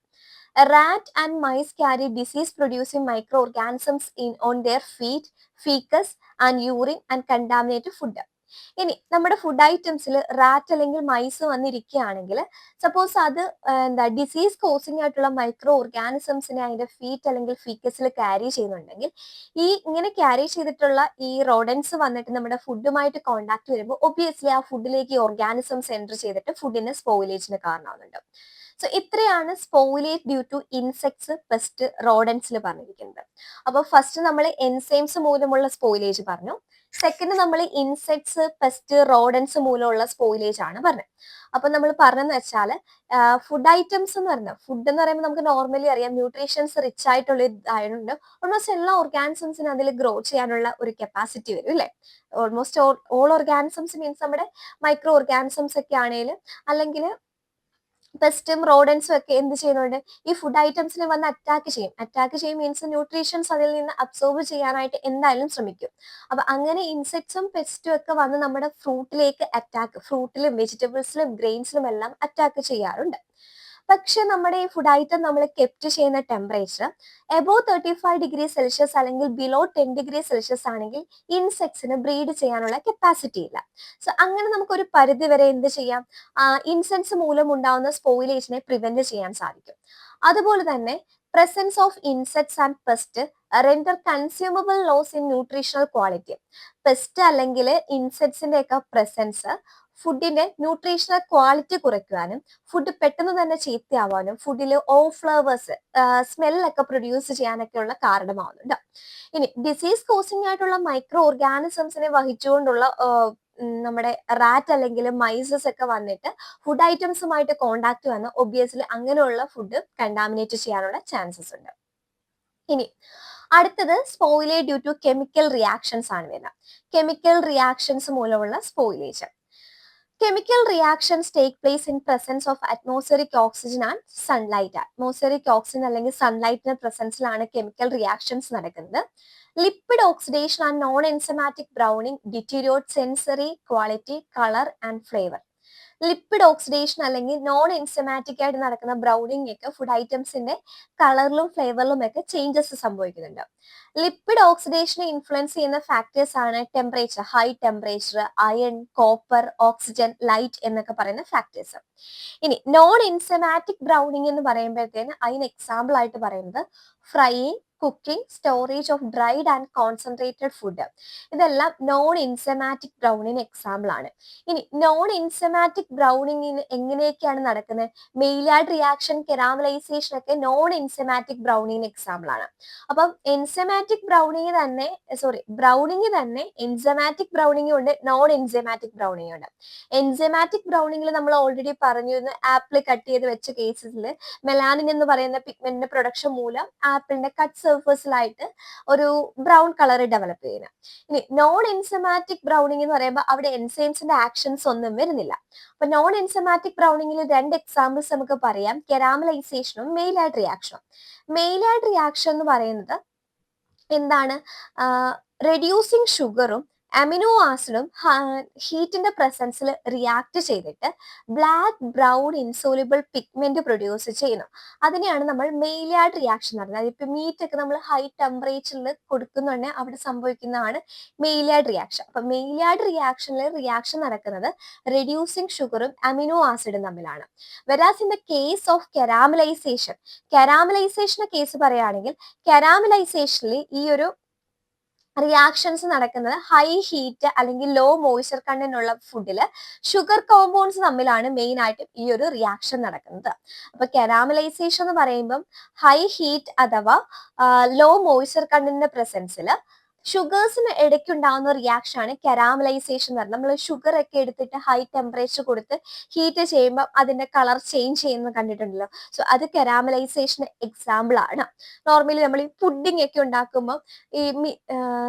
Rat and mice carry disease-producing microorganisms on their feet, feces and urine and contaminate food. ഇനി നമ്മുടെ ഫുഡ് ഐറ്റംസിൽ റാറ്റ് അല്ലെങ്കിൽ മൈസ് വന്നിരിക്കുകയാണെങ്കിൽ സപ്പോസ് അത് എന്താ ഡിസീസ് കോസിംഗ് ആയിട്ടുള്ള മൈക്രോ ഓർഗാനിസംസിനെ അതിന്റെ ഫീറ്റ് അല്ലെങ്കിൽ ഫീക്കസിൽ ക്യാരി ചെയ്യുന്നുണ്ടെങ്കിൽ ഈ ഇങ്ങനെ ക്യാരി ചെയ്തിട്ടുള്ള ഈ റോഡൻസ് വന്നിട്ട് നമ്മുടെ ഫുഡുമായിട്ട് കോണ്ടാക്ട് വരുമ്പോൾ ഒബ്വിയസ്ലി ആ ഫുഡിലേക്ക് ഈ ഓർഗാനിസംസ് എൻറ്റർ ചെയ്തിട്ട് ഫുഡിന്റെ സ്പോയിലേജിന് കാരണമാവുന്നുണ്ട്. സോ ഇത്രയാണ് spoilage due to insects, pest, റോഡൻസിൽ പറഞ്ഞിരിക്കുന്നത്. അപ്പൊ ഫസ്റ്റ് നമ്മൾ എൻസൈംസ് മൂലമുള്ള സ്പോയിലേജ് പറഞ്ഞു. സെക്കൻഡ് നമ്മൾ ഇൻസെക്ട്സ്, പെസ്റ്റ്, റോഡൻസ് മൂലമുള്ള സ്പോയിലേജ് ആണ് പറഞ്ഞത്. അപ്പൊ നമ്മൾ പറഞ്ഞെന്ന് വെച്ചാൽ ഫുഡ് ഐറ്റംസ് എന്ന് പറഞ്ഞാൽ ഫുഡ് എന്ന് പറയുമ്പോൾ നമുക്ക് നോർമലി അറിയാം ന്യൂട്രീഷൻസ് റിച്ച് ആയിട്ടുള്ള ഇതായതുകൊണ്ട് ഓൾമോസ്റ്റ് എല്ലാ ഓർഗാനിസംസിനും അതിൽ ഗ്രോ ചെയ്യാനുള്ള ഒരു കപ്പാസിറ്റി വരും അല്ലേ. ഓൾമോസ്റ്റ് ഓൾ ഓർഗാനിസംസ് മീൻസ് നമ്മുടെ മൈക്രോ ഓർഗാനിസംസ് ഒക്കെ ആണെങ്കിലും അല്ലെങ്കിൽ പെസ്റ്റും റോഡൻസും ഒക്കെ എന്ത് ചെയ്യുന്നുണ്ട് ഈ ഫുഡ് ഐറ്റംസിനെ വന്ന് അറ്റാക്ക് ചെയ്യും മീൻസ് ന്യൂട്രീഷൻസ് അതിൽ നിന്ന് അബ്സോർബ് ചെയ്യാനായിട്ട് എന്തായാലും ശ്രമിക്കും. അപ്പൊ അങ്ങനെ ഇൻസെക്ട്സും പെസ്റ്റും ഒക്കെ വന്ന് നമ്മുടെ ഫ്രൂട്ടിലേക്ക് ഫ്രൂട്ടിലും വെജിറ്റബിൾസിലും ഗ്രെയിൻസിലും എല്ലാം അറ്റാക്ക് ചെയ്യാറുണ്ട്. പക്ഷെ നമ്മുടെ ഈ ഫുഡ് ഐറ്റം നമ്മൾ കെപ്റ്റ് ചെയ്യുന്ന ടെമ്പറേച്ചർ എബോവ് 35 ഡിഗ്രി സെൽഷ്യസ് അല്ലെങ്കിൽ ബിലോ 10 ഡിഗ്രി സെൽഷ്യസ് ആണെങ്കിൽ ഇൻസെക്ട്സിന് ബ്രീഡ് ചെയ്യാനുള്ള കപ്പാസിറ്റി ഇല്ല. സോ അങ്ങനെ നമുക്കൊരു പരിധി വരെ എന്ത് ചെയ്യാം, ഇൻസെക്ട്സ് മൂലം ഉണ്ടാവുന്ന സ്പോയിലേജിനെ പ്രിവെന്റ് ചെയ്യാൻ സാധിക്കും. അതുപോലെ തന്നെ presence of insects and pest render consumable loss in nutritional quality. Pest അല്ലെങ്കിൽ ഇൻസെക്ട്സിന്റെ ഒക്കെ പ്രസൻസ് ഫുഡിന്റെ ന്യൂട്രീഷണൽ ക്വാളിറ്റി കുറയ്ക്കുവാനും ഫുഡ് പെട്ടെന്ന് തന്നെ ചീത്തയാവാനും ഫുഡിൽ ഓ ഫ്ലേവേഴ്സ് സ്മെല്ലൊക്കെ പ്രൊഡ്യൂസ് ചെയ്യാനൊക്കെയുള്ള കാരണമാവുന്നുണ്ട്. ഇനി ഡിസീസ് കോസിംഗ് ആയിട്ടുള്ള മൈക്രോ ഓർഗാനിസംസിനെ വഹിച്ചുകൊണ്ടുള്ള നമ്മുടെ റാറ്റ് അല്ലെങ്കിൽ മൈസസ് ഒക്കെ വന്നിട്ട് ഫുഡ് ഐറ്റംസുമായിട്ട് കോണ്ടാക്ട് വന്ന് ഒബ്വിയസ്ലി അങ്ങനെയുള്ള ഫുഡ് കണ്ടാമിനേറ്റ് ചെയ്യാനുള്ള ചാൻസസ് ഉണ്ട്. ഇനി അടുത്തത് spoilage due to chemical reactions ആണ് വരുന്നത്. കെമിക്കൽ റിയാക്ഷൻസ് മൂലമുള്ള spoilage. Chemical reactions take place in presence of atmospheric oxygen and sunlight. Atmospheric oxygen അല്ലെങ്കിൽ സൺലൈറ്റിന്റെ പ്രസൻസിലാണ് കെമിക്കൽ റിയാക്ഷൻസ് നടക്കുന്നത്. Lipid oxidation and non enzymatic browning deteriorate sensory quality, colour and flavour. Lipid oxidation അല്ലെങ്കിൽ non enzymatic ആയിട്ട് നടക്കുന്ന Browning ഒക്കെ food ഐറ്റംസിന്റെ കളറിലും ഫ്ലേവറിലും ഒക്കെ ചേഞ്ചസ് സംഭവിക്കുന്നുണ്ട്. ലിപ്പിഡ് ഓക്സിഡേഷനെ ഇൻഫ്ലുവൻസ് ചെയ്യുന്ന ഫാക്ടേഴ്സ് ആണ് temperature, high temperature, iron, copper, oxygen, light എന്നൊക്കെ പറയുന്ന ഫാക്ടേഴ്സ്. ഇനി നോൺ എൻസമാറ്റിക് ബ്രൗണിംഗ് എന്ന് പറയുമ്പോഴത്തേന് അതിന് എക്സാമ്പിൾ ആയിട്ട് പറയുന്നത് frying, cooking, storage of dried and concentrated food. ഇതെല്ലാം നോൺ എൻസമാറ്റിക് ബ്രൗണിന് എക്സാമ്പിൾ ആണ്. ഇനി നോൺ എൻസമാറ്റിക് ബ്രൗണിങ്ങിന് എങ്ങനെയൊക്കെയാണ് നടക്കുന്നത്? മെയിലാർഡ് റിയാക്ഷൻ, കെരാമലൈസേഷൻ ഒക്കെ നോൺ എൻസമാറ്റിക് ബ്രൗണിങ്ങിന് എക്സാമ്പിൾ ആണ്. അപ്പം എൻസമാറ്റിക് ബ്രൗണിങ് തന്നെ ബ്രൗണിങ് തന്നെ എൻസമാറ്റിക് ബ്രൗണിങ് ഉണ്ട്, നോൺ എൻസമാറ്റിക് ബ്രൗണിങ് ഉണ്ട്. എൻസമാറ്റിക് ബ്രൗണിങ്ങിൽ നമ്മൾ ഓൾറെഡി പറഞ്ഞിരുന്നു, ആപ്പിൾ കട്ട് ചെയ്ത് വെച്ച കേസിൽ മെലാനിൻ എന്ന് പറയുന്ന പിഗ്മെന്റിന്റെ പ്രൊഡക്ഷൻ മൂലം ആപ്പിളിന്റെ കട്ട് സർഫേസിലായിട്ട് ഒരു ബ്രൗൺ കളർ ഡെവലപ്പ് ചെയ്യുന്നത്. ഇനി നോൺ എൻസമാറ്റിക് ബ്രൗണിംഗ് എന്ന് പറയുമ്പോൾ അവിടെ എൻസൈംസിന്റെ ആക്ഷൻസ് ഒന്നും വരുന്നില്ല. അപ്പൊ നോൺ എൻസമാറ്റിക് ബ്രൗണിംഗിൽ രണ്ട് എക്സാമ്പിൾസ് നമുക്ക് പറയാം, കെരാമലൈസേഷനും മെയിലാർഡ് റിയാക്ഷനും. മെയിലാർഡ് റിയാക്ഷൻ എന്ന് പറയുന്നത് എന്താണ്? റെഡ്യൂസിങ് ഷുഗറും അമിനോ ആസിഡും ഹീറ്റിന്റെ പ്രസൻസിൽ റിയാക്ട് ചെയ്തിട്ട് black brown insoluble pigment produce ചെയ്യുന്നു. അതിനെയാണ് നമ്മൾ മെയിലാർഡ് റിയാക്ഷൻ എന്ന് പറയുന്നത്. ഇപ്പൊ മീറ്റ് ഒക്കെ നമ്മൾ ഹൈ ടെമ്പറേച്ചറിൽ കൊടുക്കുന്നുണ്ടെങ്കിൽ അവിടെ സംഭവിക്കുന്നതാണ് മെയിലാർഡ് റിയാക്ഷൻ. അപ്പൊ മെയിലാർഡ് റിയാക്ഷനിൽ റിയാക്ഷൻ നടക്കുന്നത് റെഡ്യൂസിങ് ഷുഗറും അമിനോ ആസിഡും തമ്മിലാണ്. Whereas in the case of കെരാമലൈസേഷന്റെ കേസ് പറയുകയാണെങ്കിൽ കെരാമലൈസേഷനിൽ ഈ ഒരു റിയാക്ഷൻസ് നടക്കുന്നത് ഹൈ ഹീറ്റ് അല്ലെങ്കിൽ ലോ മോയ്സ്ചർ കണ്ടന്റ് ഉള്ള ഫുഡില് ഷുഗർ കോമ്പൗണ്ട്സ് തമ്മിലാണ് മെയിൻ ആയിട്ട് ഈ ഒരു റിയാക്ഷൻ നടക്കുന്നത്. അപ്പൊ കെരാമലൈസേഷൻ എന്ന് പറയുമ്പം ഹൈ ഹീറ്റ് അഥവാ ലോ മോയ്സ്ചർ കണ്ടന്റിന്റെ പ്രസൻസിൽ ഷുഗേഴ്സിന് ഇടയ്ക്കുണ്ടാകുന്ന റിയാക്ഷൻ ആണ് കെരാമലൈസേഷൻ എന്ന് പറയുന്നത്. നമ്മൾ ഷുഗർ ഒക്കെ എടുത്തിട്ട് ഹൈ ടെമ്പറേച്ചർ കൊടുത്ത് ഹീറ്റ് ചെയ്യുമ്പോൾ അതിന്റെ കളർ ചേഞ്ച് ചെയ്യുന്നത് കണ്ടിട്ടുണ്ടല്ലോ. സോ അത് കെരാമലൈസേഷൻ എക്സാമ്പിൾ ആണ്. നോർമലി നമ്മൾ ഈ പുഡിംഗ് ഒക്കെ ഉണ്ടാക്കുമ്പോൾ ഈ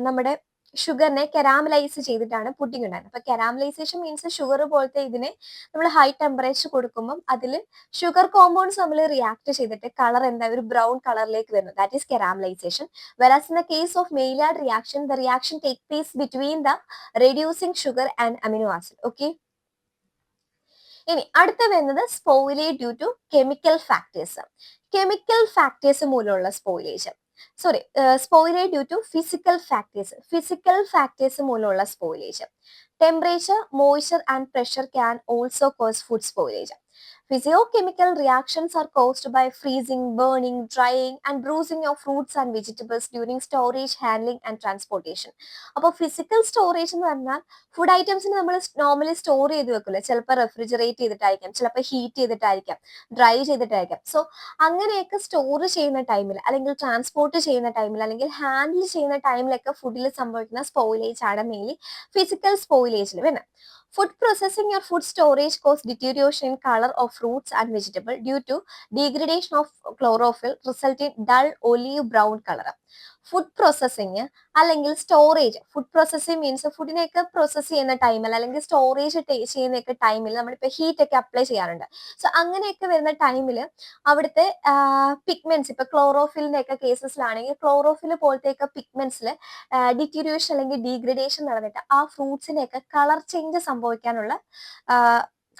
നമ്മുടെ ഷുഗറിനെ കെരാമലൈസ് ചെയ്തിട്ടാണ് പുഡിംഗ് ഉണ്ടാകുന്നത്. അപ്പൊ കെരാമലൈസേഷൻ മീൻസ് ഷുഗർ പോലത്തെ ഇതിനെ നമ്മൾ ഹൈ ടെമ്പറേച്ചർ കൊടുക്കുമ്പോൾ അതിൽ ഷുഗർ കോമ്പൗണ്ട്സ് തമ്മിൽ റിയാക്ട് ചെയ്തിട്ട് കളർ എന്താ ഒരു ബ്രൗൺ കളറിലേക്ക് വരുന്നത്. That is caramelisation. Whereas in the case of Maillard reaction, the reaction takes place between the reducing sugar and amino acid. Okay. ഇനി അടുത്ത വരുന്നത് spoilage due to chemical factors. Chemical factors മൂലമുള്ള spoilage. Spoilage due to physical factors. Physical factors മൂലമുള്ള spoilage. Temperature, moisture and pressure can also cause food spoilage. Physiochemical reactions are caused by freezing, burning, drying and bruising of fruits and vegetables during storage, handling and transportation. അപ്പോൾ physical storage എന്ന് പറഞ്ഞാൽ food ഐറ്റംസിന് നമ്മൾ normally store ചെയ്ത് വെക്കില്ല. ചിലപ്പോൾ refrigerate ചെയ്തിട്ടായിരിക്കാം, ചിലപ്പോൾ heat ചെയ്തിട്ടായിരിക്കാം, dry ചെയ്തിട്ടായിരിക്കാം. So അങ്ങനെയൊക്കെ store ചെയ്യുന്ന ടൈമിൽ അല്ലെങ്കിൽ ട്രാൻസ്പോർട്ട് ചെയ്യുന്ന ടൈമിൽ അല്ലെങ്കിൽ ഹാൻഡിൽ ചെയ്യുന്ന ടൈമിലൊക്കെ ഫുഡിൽ സംഭവിക്കുന്ന സ്പോയിലേജ് ആണ് മെയിൻലി ഫിസിക്കൽ സ്പോയിലേജിൽ വരുന്നത്. Food processing or food storage cause deterioration in color of fruits and vegetables due to degradation of chlorophyll, resulting dull olive brown color. Food processing അല്ലെങ്കിൽ സ്റ്റോറേജ്. ഫുഡ് പ്രോസസ്സിങ് മീൻസ് ഫുഡിനെയൊക്കെ process ചെയ്യുന്ന ടൈമിൽ അല്ലെങ്കിൽ storage ചെയ്യുന്നൊക്കെ ടൈമിൽ നമ്മളിപ്പോൾ heat ഒക്കെ apply ചെയ്യാറുണ്ട്. So അങ്ങനെയൊക്കെ വരുന്ന ടൈമിൽ അവിടുത്തെ പിഗ്മെന്റ്സ്, ഇപ്പൊ ക്ലോറോഫിലിന്റെ ഒക്കെ കേസസിലാണെങ്കിൽ ക്ലോറോഫിൽ പോലത്തെയൊക്കെ പിഗ്മെന്റ്സിൽ ഡിറ്റീരിയേഷൻ അല്ലെങ്കിൽ ഡീഗ്രഡേഷൻ നടന്നിട്ട് ആ ഫ്രൂട്ട്സിനെയൊക്കെ കളർ ചേഞ്ച് സംഭവിക്കാനുള്ള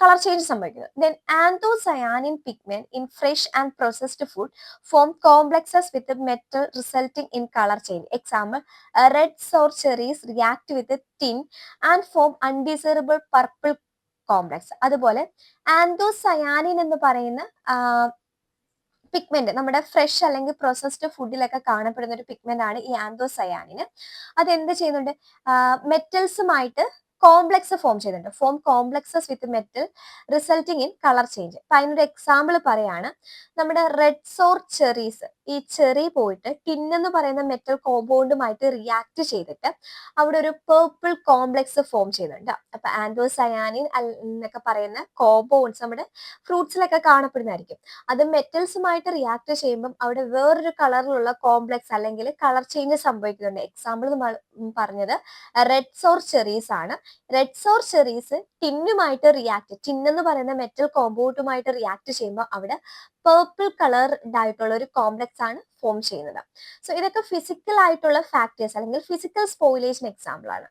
കളർ ചേഞ്ച് സംഭവിക്കുന്നത്. Then anthocyanin pigment in fresh and processed food form complexes with metal resulting in colour change. Example red sour cherries react with tin and form undesirable purple complex. അതുപോലെ anthocyanin എന്ന് പറയുന്ന pigment നമ്മുടെ fresh അല്ലെങ്കിൽ processed ഫുഡിലൊക്കെ കാണപ്പെടുന്ന ഒരു pigment ആണ് ഈ ആന്തോസയാനിന്. അത് എന്ത് ചെയ്യുന്നുണ്ട്, മെറ്റൽസുമായിട്ട് കോംപ്ലക്സ് ഫോം ചെയ്യുന്നുണ്ട്. Form complexes with metal resulting in colour change. അപ്പൊ അതിനൊരു എക്സാമ്പിൾ പറയാണ്, നമ്മുടെ റെഡ് സോർ ചെറീസ്, ഈ ചെറി പോയിട്ട് ടിൻ എന്ന് പറയുന്ന മെറ്റൽ കോമ്പൗണ്ടുമായിട്ട് റിയാക്ട് ചെയ്തിട്ട് അവിടെ ഒരു പേർപ്പിൾ കോംപ്ലക്സ് ഫോം ചെയ്യുന്നുണ്ട്. അപ്പൊ ആന്തോസയാനിൻ എന്നൊക്കെ പറയുന്ന കോമ്പൗണ്ട്സ് നമ്മുടെ ഫ്രൂട്ട്സിലൊക്കെ കാണപ്പെടുന്നതായിരിക്കും. അത് മെറ്റൽസുമായിട്ട് റിയാക്ട് ചെയ്യുമ്പോൾ അവിടെ വേറൊരു കളറിലുള്ള കോംപ്ലക്സ് അല്ലെങ്കിൽ കളർ ചേഞ്ച് സംഭവിക്കുന്നുണ്ട്. എക്സാമ്പിൾ പറഞ്ഞത് റെഡ് സോർ ചെറീസ് ആണ്. Red sour cherries ടിന്നുമായിട്ട് react, tin എന്ന് പറയുന്ന മെറ്റൽ കോമ്പൗണ്ടുമായിട്ട് റിയാക്ട് ചെയ്യുമ്പോൾ അവിടെ പേർപ്പിൾ കളർഡ് ആയിട്ടുള്ള ഒരു കോംപ്ലക്സ് ആണ് ഫോം ചെയ്യുന്നത്. സോ ഇതൊക്കെ ഫിസിക്കൽ ആയിട്ടുള്ള ഫാക്ടേഴ്സ് അല്ലെങ്കിൽ ഫിസിക്കൽ സ്പോയിലേഷൻ എക്സാമ്പിൾ ആണ്.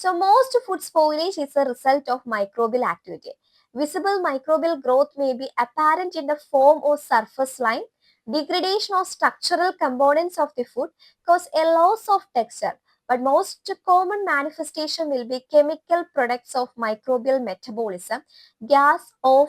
So most food spoilage is A result of microbial activity. Visible microbial growth may be apparent in the form of surface line. Degradation of structural components of the food cause a loss of texture. But most common manifestation will be chemical products of microbial metabolism, gas of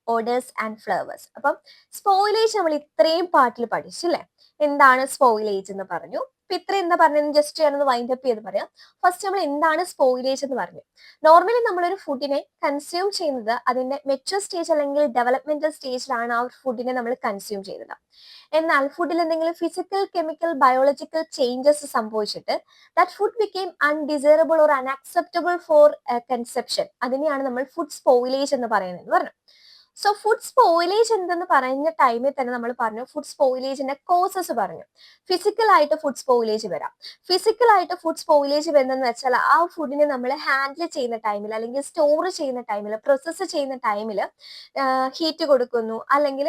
odors and flavors. അപ്പം spoilage നമ്മൾ ഇത്രയും പാർട്ടിൽ പഠിച്ചില്ലേ, എന്താണ് spoilage എന്ന് പറഞ്ഞു. ഇപ്പൊ ഇത്രയും എന്താ പറഞ്ഞത് ജസ്റ്റ് ഞാനൊന്ന് വൈൻഡ് അപ്പ് ചെയ്ത് പറയാം. ഫസ്റ്റ് നമ്മൾ എന്താണ് സ്പോയിലേജ് എന്ന് പറഞ്ഞു. നോർമലി നമ്മളൊരു ഫുഡിനെ കൺസ്യൂം ചെയ്യുന്നത് അതിന്റെ മെച്യൂർ സ്റ്റേജ് അല്ലെങ്കിൽ ഡെവലപ്മെന്റൽ സ്റ്റേജിലാണ് ആ ഫുഡിനെ നമ്മൾ കൺസ്യൂം ചെയ്യുന്നത്. എന്നാൽ ഫുഡിൽ എന്തെങ്കിലും ഫിസിക്കൽ, കെമിക്കൽ, ബയോളജിക്കൽ ചേഞ്ചസ് സംഭവിച്ചിട്ട് that food became undesirable or unacceptable for consumption, അതിനെയാണ് നമ്മൾ ഫുഡ് സ്പോയിലേജ് എന്ന് പറയുന്നത് പറഞ്ഞു. സോ ഫുഡ് സ്പോയിലേജ് എന്തെന്ന് പറയുന്ന ടൈമിൽ തന്നെ നമ്മൾ പറഞ്ഞു ഫുഡ് സ്പോയിലേജിന്റെ കോസസ് പറഞ്ഞു. ഫിസിക്കൽ ആയിട്ട് ഫുഡ് സ്പോയിലേജ് വരാം. ഫിസിക്കൽ ആയിട്ട് ഫുഡ് സ്പോയിലേജ് വരുന്നതെന്ന് വെച്ചാൽ ആ ഫുഡിനെ നമ്മൾ ഹാൻഡിൽ ചെയ്യുന്ന ടൈമിൽ അല്ലെങ്കിൽ സ്റ്റോർ ചെയ്യുന്ന ടൈമിൽ, പ്രോസസ്സ് ചെയ്യുന്ന ടൈമിൽ ഹീറ്റ് കൊടുക്കുന്നു, അല്ലെങ്കിൽ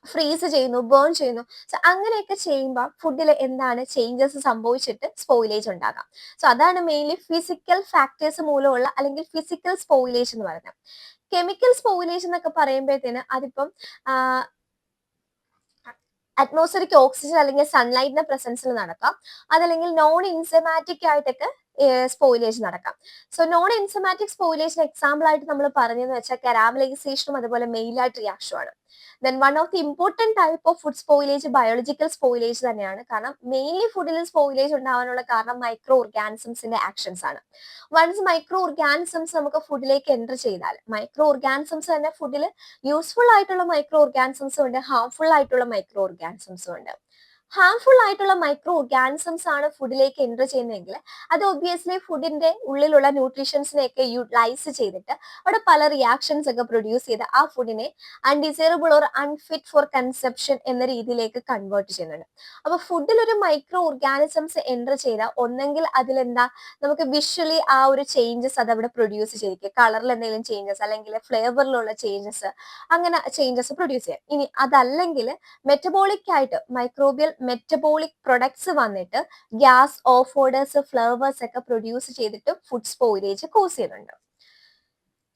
ഫ്രീസ് ചെയ്യുന്നു, ബേൺ ചെയ്യുന്നു. സോ അങ്ങനെയൊക്കെ ചെയ്യുമ്പോൾ ഫുഡിൽ എന്താണ് ചേഞ്ചസ് സംഭവിച്ചിട്ട് സ്പോയിലേജ് ഉണ്ടാകാം. സോ അതാണ് മെയിൻലി ഫിസിക്കൽ ഫാക്ടേഴ്സ് മൂലമുള്ള അല്ലെങ്കിൽ ഫിസിക്കൽ സ്പോയിലേജ് എന്ന് പറയുന്നത്. കെമിക്കൽ സ്പോയിലേജ് എന്നൊക്കെ പറയുമ്പോഴത്തേന് അതിപ്പം അറ്റ്മോസ്ഫിയറിക് ഓക്സിജൻ അല്ലെങ്കിൽ സൺലൈറ്റിന്റെ പ്രസൻസിൽ നടക്കാം. അതല്ലെങ്കിൽ നോൺ ഇൻസമാറ്റിക് ആയിട്ടൊക്കെ സ്പോയിലേജ് നടക്കാം. സോ നോൺ ഇൻസമാറ്റിക് സ്പോയിലേജിന് എക്സാമ്പിൾ ആയിട്ട് നമ്മൾ പറഞ്ഞതെന്ന് വെച്ചാൽ കരാമലൈസേഷനും അതുപോലെ മെയിലായിട്ട് റിയാക്ഷനും ആണ്. Then one of the important type of food spoilage biological spoilage തന്നെയാണ്. കാരണം മെയിൻലി ഫുഡിൽ സ്പോയിലേജ് ഉണ്ടാവാനുള്ള കാരണം മൈക്രോ ഓർഗാനിസംസിന്റെ ആക്ഷൻസ് ആണ്. വൺസ് മൈക്രോ ഓർഗാനിസംസ് നമുക്ക് ഫുഡിലേക്ക് എൻ്റർ ചെയ്താൽ, മൈക്രോ ഓർഗാനിസംസ് തന്നെ ഫുഡിൽ യൂസ്ഫുൾ ആയിട്ടുള്ള മൈക്രോ ഓർഗാനിസംസും ഉണ്ട്, ഹാർംഫുൾ ആയിട്ടുള്ള മൈക്രോ ഓർഗാനിസംസും ഉണ്ട്. ഹാർംഫുൾ ആയിട്ടുള്ള മൈക്രോ ഓർഗാനിസംസ് ആണ് ഫുഡിലേക്ക് എൻ്റർ ചെയ്യുന്നതെങ്കിൽ അത് ഒബ്വിയസ്ലി ഫുഡിന്റെ ഉള്ളിലുള്ള ന്യൂട്രീഷൻസിനെയൊക്കെ യൂട്ടിലൈസ് ചെയ്തിട്ട് അവിടെ പല റിയാക്ഷൻസ് ഒക്കെ പ്രൊഡ്യൂസ് ചെയ്ത് ആ ഫുഡിനെ undesirable or unfit for consumption എന്ന രീതിയിലേക്ക് കൺവേർട്ട് ചെയ്യുന്നുണ്ട്. അപ്പൊ ഫുഡിൽ ഒരു മൈക്രോ ഓർഗാനിസംസ് എൻ്റർ ചെയ്താൽ ഒന്നെങ്കിൽ അതിലെന്താ നമുക്ക് വിഷ്വലി ആ ഒരു ചേഞ്ചസ് അത് അവിടെ പ്രൊഡ്യൂസ് ചെയ്തിരിക്കുക, കളറിൽ എന്തെങ്കിലും ചേഞ്ചസ് അല്ലെങ്കിൽ ഫ്ലേവറിലുള്ള ചേഞ്ചസ്, അങ്ങനെ ചേഞ്ചസ് പ്രൊഡ്യൂസ് ചെയ്യാം. ഇനി അതല്ലെങ്കിൽ മെറ്റബോളിക് ആയിട്ട് മൈക്രോബിയൽ മെറ്റബോളിക് പ്രൊഡക്ട്സ് വന്നിട്ട് ഗ്യാസ്, ഓഫ് ഓഡേഴ്സ്, ഫ്ലേവേഴ്സ് ഒക്കെ പ്രൊഡ്യൂസ് ചെയ്തിട്ട് ഫുഡ് സ്പോയിലേജ് കോസ് ചെയ്യുന്നുണ്ട്.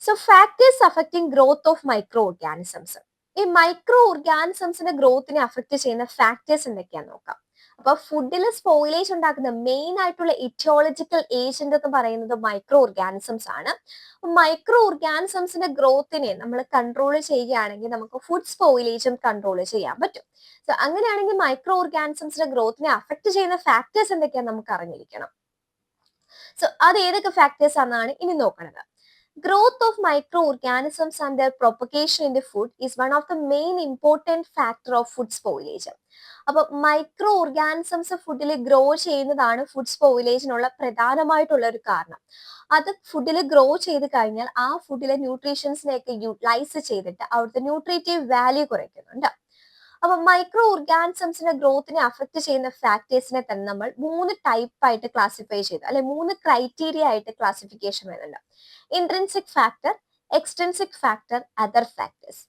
So factors affecting growth of micro organisms. ഈ മൈക്രോ ഓർഗാനിസംസിന്റെ ഗ്രോത്തിനെ അഫക്ട് ചെയ്യുന്ന ഫാക്ടേഴ്സ് എന്തൊക്കെയാന്ന് നോക്കാം. അപ്പൊ ഫുഡിൽ സ്പോയിലേജ് ഉണ്ടാക്കുന്ന മെയിൻ ആയിട്ടുള്ള ഇറ്റിയോളജിക്കൽ ഏജന്റ് എന്ന് പറയുന്നത് മൈക്രോ ഓർഗാനിസംസ് ആണ്. മൈക്രോ ഓർഗാനിസംസിന്റെ ഗ്രോത്തിനെ നമ്മൾ കൺട്രോൾ ചെയ്യുകയാണെങ്കിൽ നമുക്ക് ഫുഡ് സ്പോയിലേജും കൺട്രോൾ ചെയ്യാൻ പറ്റും. സോ അങ്ങനെയാണെങ്കിൽ മൈക്രോ ഓർഗാനിസംസിന്റെ ഗ്രോത്തിനെ അഫക്ട് ചെയ്യുന്ന ഫാക്ടേഴ്സ് എന്തൊക്കെയാന്ന് നമുക്ക് അറിഞ്ഞിരിക്കണം. സോ അത് ഏതൊക്കെ ഫാക്ടേഴ്സ് ആണെന്നാണ് ഇനി നോക്കുന്നത്. Growth of microorganisms and their propagation in the food is one of the main important factor of food spoilage. അപ്പൊ മൈക്രോ ഓർഗാനിസംസ് ഫുഡിൽ ഗ്രോ ചെയ്യുന്നതാണ് ഫുഡ് സ്പോയിലേജിനുള്ള പ്രധാനമായിട്ടുള്ള ഒരു കാരണം. അത് ഫുഡിൽ ഗ്രോ ചെയ്ത് കഴിഞ്ഞാൽ ആ ഫുഡിലെ ന്യൂട്രീഷൻസിനെയൊക്കെ യൂട്ടിലൈസ് ചെയ്തിട്ട് അവിടുത്തെ ന്യൂട്രീറ്റീവ് വാല്യൂ കുറയ്ക്കുന്നുണ്ട്. അപ്പൊ മൈക്രോ ഓർഗാനിസംസിന്റെ ഗ്രോത്തിനെ അഫക്ട് ചെയ്യുന്ന ഫാക്ടേഴ്സിനെ തന്നെ നമ്മൾ 3 ടൈപ്പ് ആയിട്ട് ക്ലാസിഫൈ ചെയ്തു, അല്ലെ 3 ക്രൈറ്റീരിയ ആയിട്ട് ക്ലാസിഫിക്കേഷൻ വരുന്നുണ്ട്. Intrinsic factor, extrinsic factor, other factors.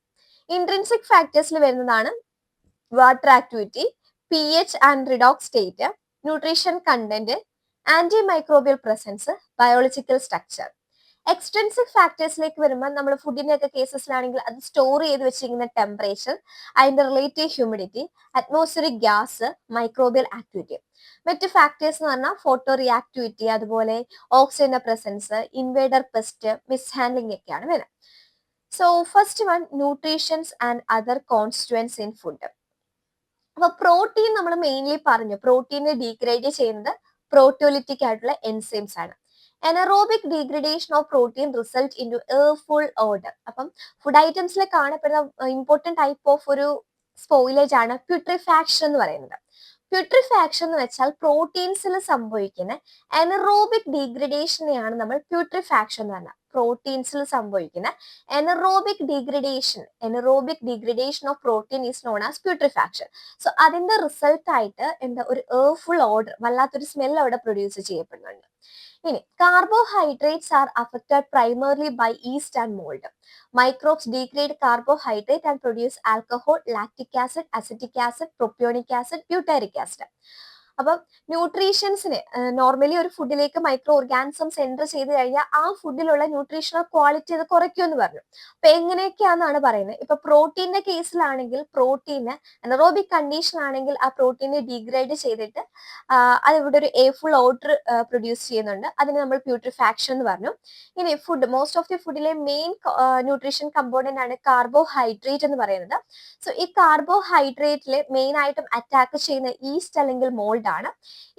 Intrinsic ഫാക്ടേഴ്സിൽ വരുന്നതാണ് water activity, P H and redox state, nutrition content, antimicrobial presence, biological structure. Extrinsic ഫാക്ടേഴ്സിലേക്ക് വരുമ്പോൾ നമ്മൾ ഫുഡിന്റെ ഒക്കെ കേസസിലാണെങ്കിൽ അത് സ്റ്റോർ ചെയ്ത് വെച്ചിരിക്കുന്ന ടെമ്പറേച്ചർ, അതിന്റെ relative humidity, atmospheric gas, microbial activity. മറ്റ് ഫാക്ടേഴ്സ് എന്ന് പറഞ്ഞാൽ ഫോട്ടോ റിയാക്ടിവിറ്റി, അതുപോലെ ഓക്സിജന്റെ പ്രസൻസ്, ഇൻവേഡർ പെസ്റ്റ്, മിസ്ഹാൻഡ്ലിംഗ് ഒക്കെയാണ് വരുന്നത്. So first one, nutrients and other constituents in food. അപ്പൊ പ്രോട്ടീൻ നമ്മൾ മെയിൻലി പറഞ്ഞു, പ്രോട്ടീനെ ഡീഗ്രേഡ് ചെയ്യുന്നത് പ്രോട്ടിയോലിറ്റിക് ആയിട്ടുള്ള എൻസൈംസ് ആണ്. Anaerobic degradation of protein result in to foul odour. അപ്പം ഫുഡ് ഐറ്റംസിൽ കാണപ്പെടുന്ന ഇമ്പോർട്ടന്റ് ടൈപ്പ് ഓഫ് ഒരു സ്പോയിലേജ് ആണ് പ്യൂട്രിഫാക്ഷൻ എന്ന് പറയുന്നത്. പ്യൂട്രിഫാക്ഷൻ എന്ന് വെച്ചാൽ പ്രോട്ടീൻസിൽ സംഭവിക്കുന്ന എനറോബിക് ഡീഗ്രഡേഷനെയാണ് നമ്മൾ പ്യൂട്രിഫാക്ഷൻ എന്ന് പറഞ്ഞത്. പ്രോട്ടീൻസിൽ സംഭവിക്കുന്ന anaerobic degradation of protein is known as putrefaction. So അതിന്റെ റിസൾട്ട് ആയിട്ട് എന്താ ഒരു ഫുൾ ഓർഡർ, വല്ലാത്തൊരു സ്മെൽ അവിടെ പ്രൊഡ്യൂസ് ചെയ്യപ്പെടുന്നുണ്ട്. ഇനി carbohydrates are affected primarily by yeast and mould. Microbes degrade carbohydrate and produce alcohol, lactic acid, acetic acid, propionic acid, butyric acid. അപ്പം ന്യൂട്രീഷൻസിന് നോർമലി ഒരു ഫുഡിലേക്ക് മൈക്രോ ഓർഗാനിസംസ് എൻ്റർ ചെയ്ത് കഴിഞ്ഞാൽ ആ ഫുഡിലുള്ള ന്യൂട്രീഷണൽ ക്വാളിറ്റി അത് കുറയ്ക്കുമെന്ന് പറഞ്ഞു. അപ്പൊ എങ്ങനെയൊക്കെയാണെന്നാണ് പറയുന്നത്. ഇപ്പൊ പ്രോട്ടീന്റെ കേസിലാണെങ്കിൽ പ്രോട്ടീന് എനറോബിക് കണ്ടീഷൻ ആണെങ്കിൽ ആ പ്രോട്ടീനെ ഡീഗ്രേഡ് ചെയ്തിട്ട് അത് ഇവിടെ ഒരു ഫുൾ ഓർഡർ പ്രൊഡ്യൂസ് ചെയ്യുന്നുണ്ട്. അതിന് നമ്മൾ പ്യൂട്രിഫാക്ഷൻ എന്ന് പറഞ്ഞു. ഇനി ഫുഡ്, മോസ്റ്റ് ഓഫ് ദി ഫുഡിലെ മെയിൻ ന്യൂട്രീഷൻ കമ്പോണന്റ് ആണ് കാർബോഹൈഡ്രേറ്റ് എന്ന് പറയുന്നത്. സോ ഈ കാർബോഹൈഡ്രേറ്റിൽ മെയിൻ ആയിട്ടും അറ്റാക്ക് ചെയ്യുന്ന ഈസ്റ്റ് അല്ലെങ്കിൽ മോൾഡ് ആണ്.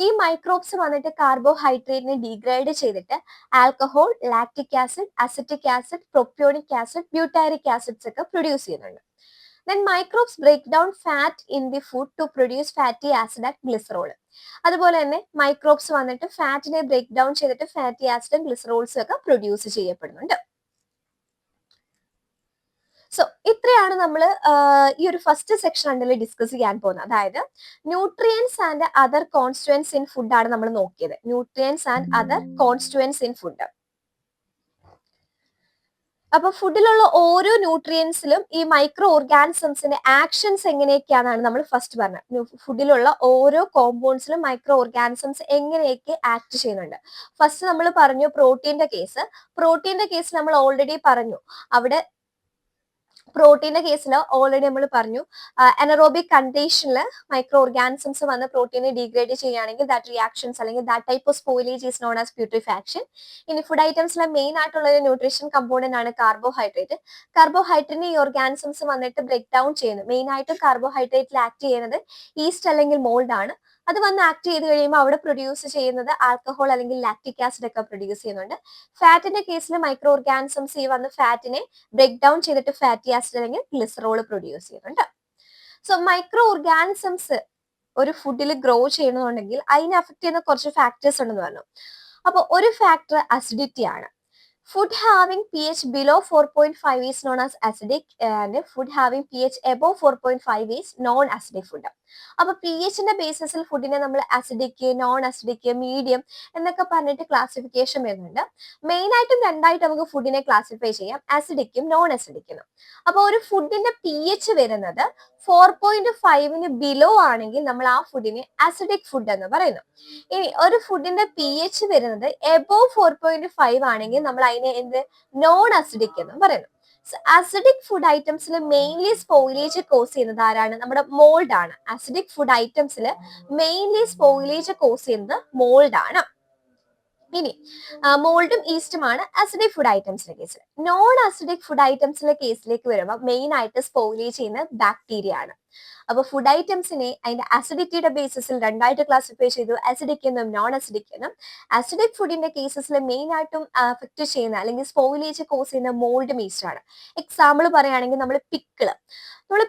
ഈ മൈക്രോബ്സ് വന്നിട്ട് കാർബോഹൈഡ്രേറ്റിനെ ഡീഗ്രേഡ് ചെയ്തിട്ട് alcohol, lactic acid, acetic acid, propionic acid, butyric acids ഒക്കെ പ്രൊഡ്യൂസ് ചെയ്യുന്നുണ്ട്. Then microbes break down fat in the food to produce fatty acid and glycerol. അതുപോലെ തന്നെ മൈക്രോബ്സ് വന്നിട്ട് ഫാറ്റിനെ ബ്രേക്ക് ഡൗൺ ചെയ്തിട്ട് ഫാറ്റി ആസിഡും ഗ്ലിസറോൾസും ഒക്കെ പ്രൊഡ്യൂസ് ചെയ്യപ്പെടുന്നുണ്ട്. സോ ഇത്രയാണ് നമ്മൾ ഈ ഒരു ഫസ്റ്റ് സെക്ഷൻ അണ്ടിൽ ഡിസ്കസ് ചെയ്യാൻ പോകുന്നത്. അതായത് nutrients and other constituents in food ആണ് നമ്മൾ നോക്കിയത്. Nutrients and other constituents in food. അപ്പൊ ഫുഡിലുള്ള ഓരോ ന്യൂട്രിയൻസിലും ഈ മൈക്രോ ഓർഗാനിസംസിന്റെ ആക്ഷൻസ് എങ്ങനെയൊക്കെയാണെന്നാണ് നമ്മൾ ഫസ്റ്റ് പറഞ്ഞത്. ഫുഡിലുള്ള ഓരോ കോമ്പൗണ്ട്സിലും മൈക്രോ ഓർഗാനിസംസ് എങ്ങനെയൊക്കെ ആക്ട് ചെയ്യുന്നുണ്ട്. ഫസ്റ്റ് നമ്മൾ പറഞ്ഞു പ്രോട്ടീന്റെ കേസ്. പ്രോട്ടീന്റെ കേസ് നമ്മൾ ഓൾറെഡി പറഞ്ഞു. അവിടെ പ്രോട്ടീന്റെ കേസിൽ ഓൾറെഡി നമ്മൾ പറഞ്ഞു എനറോബിക് കണ്ടീഷനിൽ മൈക്രോ ഓർഗാനിസംസ് വന്ന് പ്രോട്ടീനെ ഡീഗ്രേഡ് ചെയ്യുകയാണെങ്കിൽ ദാറ്റ് റിയാക്ഷൻസ് അല്ലെങ്കിൽ that type of spoilage is known as putrefaction. ഇനി ഫുഡ് ഐറ്റംസിലെ മെയിൻ ആയിട്ടുള്ള ഒരു ന്യൂട്രീഷൻ കമ്പോണന്റ് ആണ് കാർബോഹൈഡ്രേറ്റ്. കാർബോഹൈഡ്രേറ്റിനെ ഈ ഓർഗാനിസംസ് വന്നിട്ട് ബ്രേക്ക് ഡൗൺ ചെയ്യുന്നു. മെയിൻ ആയിട്ടും കാർബോഹൈഡ്രേറ്റിൽ ആക്ട് ചെയ്യുന്നത് ഈസ്റ്റ് അല്ലെങ്കിൽ മോൾഡ് ആണ്. അത് വന്ന് ആക്ട് ചെയ്ത് കഴിയുമ്പോൾ അവിടെ പ്രൊഡ്യൂസ് ചെയ്യുന്നത് ആൽക്കഹോൾ അല്ലെങ്കിൽ ലാക്റ്റിക് ആസിഡ് ഒക്കെ പ്രൊഡ്യൂസ് ചെയ്യുന്നുണ്ട്. ഫാറ്റിന്റെ കേസിൽ മൈക്രോ ഓർഗാനിസംസ് ഈ വന്ന് ഫാറ്റിനെ ബ്രേക്ക് ഡൗൺ ചെയ്തിട്ട് ഫാറ്റി ആസിഡ് അല്ലെങ്കിൽ ഗ്ലിസറോൾ പ്രൊഡ്യൂസ് ചെയ്യുന്നുണ്ട്. സോ മൈക്രോ ഓർഗാനിസംസ് ഒരു ഫുഡിൽ ഗ്രോ ചെയ്യണമെന്നുണ്ടെങ്കിൽ അതിനെ അഫക്ട് ചെയ്യുന്ന കുറച്ച് ഫാക്ടേഴ്സ് ഉണ്ടെന്ന് പറഞ്ഞു. അപ്പൊ ഒരു ഫാക്ടർ അസിഡിറ്റി ആണ്. Food having pH below 4.5 is known as acidic and food having pH above 4.5 is non-acidic food. അപ്പൊ പി എച്ചിന്റെ ബേസിസിൽ ഫുഡിനെ നമ്മൾ അസിഡിക്, നോൺ അസിഡിക്, മീഡിയം എന്നൊക്കെ പറഞ്ഞിട്ട് ക്ലാസിഫിക്കേഷൻ വരുന്നുണ്ട്. മെയിൻ ആയിട്ടും രണ്ടായിട്ട് നമുക്ക് ഫുഡിനെ ക്ലാസിഫൈ ചെയ്യാം, അസിഡിക്കും നോൺ അസിഡിക്കും. അപ്പൊ ഒരു ഫുഡിന്റെ പി എച്ച് വരുന്നത് 4.5 ബിലോ ആണെങ്കിൽ നമ്മൾ ആ ഫുഡിനെ അസിഡിക് ഫുഡ് എന്ന് പറയുന്നു. ഇനി ഒരു ഫുഡിന്റെ പി എച്ച് വരുന്നത് എബോവ് 4.5 ആണെങ്കിൽ നമ്മൾ അതിനെ എന്ത് നോൺ അസിഡിക് എന്ന് പറയുന്നു. Acidic food ഐറ്റംസിൽ mainly spoilage cause ചെയ്യുന്നത് ആരാണ്? നമ്മുടെ മോൾഡ് ആണ്. അസിഡിക് ഫുഡ് കേസിൽ മെയിൻലി സ്പോയിലേജ് കോസ് ചെയ്യുന്നത് മോൾഡ് ആണ്. ഇനി മോൾഡും ഈസ്റ്റുമാണ് അസിഡിക് ഫുഡ് ഐറ്റംസിന്റെ കേസിൽ. നോൺ അസിഡിക് ഫുഡ് ഐറ്റംസിന്റെ കേസിലേക്ക് വരുമ്പോൾ മെയിൻ ആയിട്ട് സ്പോയിലേജ് ചെയ്യുന്ന ബാക്ടീരിയ ആണ്. അപ്പൊ ഫുഡ് ഐറ്റംസിനെ അതിന്റെ അസിഡിറ്റിയുടെ ബേസിസിൽ രണ്ടായിട്ട് ക്ലാസിഫൈ ചെയ്തു, അസിഡിക് എന്നും നോൺ അസിഡിക് എന്നും. അസിഡിക് ഫുഡിന്റെ കേസസിൽ മെയിൻ ആയിട്ടും അഫക്ട് ചെയ്യുന്ന അല്ലെങ്കിൽ സ്പോയിലേജ് കോസ് ചെയ്യുന്ന മോൾഡ് ഈസ്റ്റ് ആണ്. എക്സാമ്പിൾ പറയുകയാണെങ്കിൽ നമ്മൾ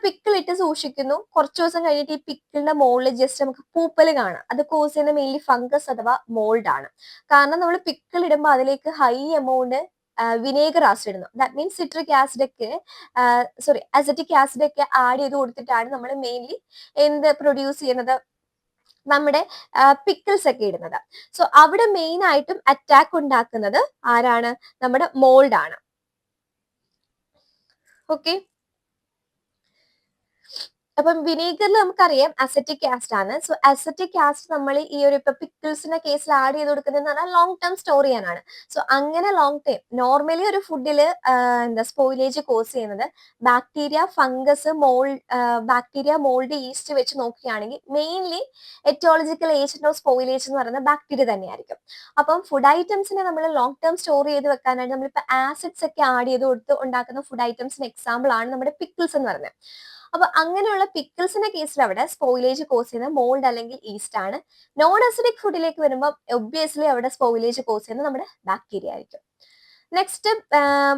പിക്കിൾ ഇട്ട് സൂക്ഷിക്കുന്നു, കുറച്ച് ദിവസം കഴിഞ്ഞിട്ട് ഈ പിക്കിളിന്റെ മോളിൽ ജസ്റ്റ് നമുക്ക് പൂപ്പല് കാണാം. അത് കോസ് ചെയ്യുന്ന മെയിൻലി ഫംഗസ് അഥവാ മോൾഡ് ആണ്. കാരണം നമ്മൾ പിക്കിൾ ഇടുമ്പോൾ അതിലേക്ക് ഹൈ എമൗണ്ട് വിനേഗർ ആസിഡ് ഇടുന്നു. ദാറ്റ് മീൻസ് സിട്രിക് ആസിഡ് ഒക്കെ അസിറ്റിക് ആസിഡ് ഒക്കെ ആഡ് ചെയ്ത് കൊടുത്തിട്ടാണ് നമ്മൾ മെയിൻലി എന്ത് പ്രൊഡ്യൂസ് ചെയ്യുന്നത്, നമ്മുടെ പിക്കിൾസ് ഒക്കെ ഇടുന്നത്. സോ അവിടെ മെയിൻ ആയിട്ടും അറ്റാക്ക് ഉണ്ടാക്കുന്നത് ആരാണ്? നമ്മുടെ മോൾഡ് ആണ്. ഓക്കെ. അപ്പം വിനീഗറിൽ നമുക്കറിയാം അസറ്റിക് ആസിഡ് ആണ്. സോ അസറ്റിക് ആസിഡ് നമ്മൾ ഈ ഒരു ഇപ്പൊ പിക്കിൾസിന്റെ കേസിൽ ആഡ് ചെയ്ത് കൊടുക്കുന്നതെന്ന് പറഞ്ഞാൽ ലോങ് ടേം സ്റ്റോർ ചെയ്യാനാണ്. സോ അങ്ങനെ ലോങ് ടൈം നോർമലി ഒരു ഫുഡില് എന്താ സ്പോയിലേജ് കോസ് ചെയ്യുന്നത് bacteria, fungus, bacteria, mould, east വെച്ച് നോക്കുകയാണെങ്കിൽ മെയിൻലി എറ്റോളജിക്കൽ ഏജന്റ് ഓഫ് സ്പോയിലേജ് എന്ന് പറയുന്നത് ബാക്ടീരിയ തന്നെയായിരിക്കും. അപ്പം ഫുഡ് ഐറ്റംസിനെ നമ്മൾ ലോങ് ടേം സ്റ്റോർ ചെയ്ത് വെക്കാനായിട്ട് നമ്മളിപ്പോൾ ആസിഡ്സ് ഒക്കെ ആഡ് ചെയ്ത് കൊടുത്ത് ഉണ്ടാക്കുന്ന ഫുഡ് ഐറ്റംസിന് എക്സാമ്പിൾ ആണ് നമ്മുടെ പിക്കിൾസ് എന്ന് പറയുന്നത്. അപ്പൊ അങ്ങനെയുള്ള പിക്കിൾസിന്റെ കേസിൽ അവിടെ സ്പോയിലേജ് കോസ് ചെയ്യുന്നത് മോൾഡ് അല്ലെങ്കിൽ ഈസ്റ്റ് ആണ്. നോൺ അസിഡിക് ഫുഡിലേക്ക് വരുമ്പോൾ ഒബ്വിയസ്ലി അവിടെ സ്പോയിലേജ് കോസ് ചെയ്യുന്നത് നമ്മുടെ ബാക്ടീരിയ ആയിരിക്കും. നെക്സ്റ്റ്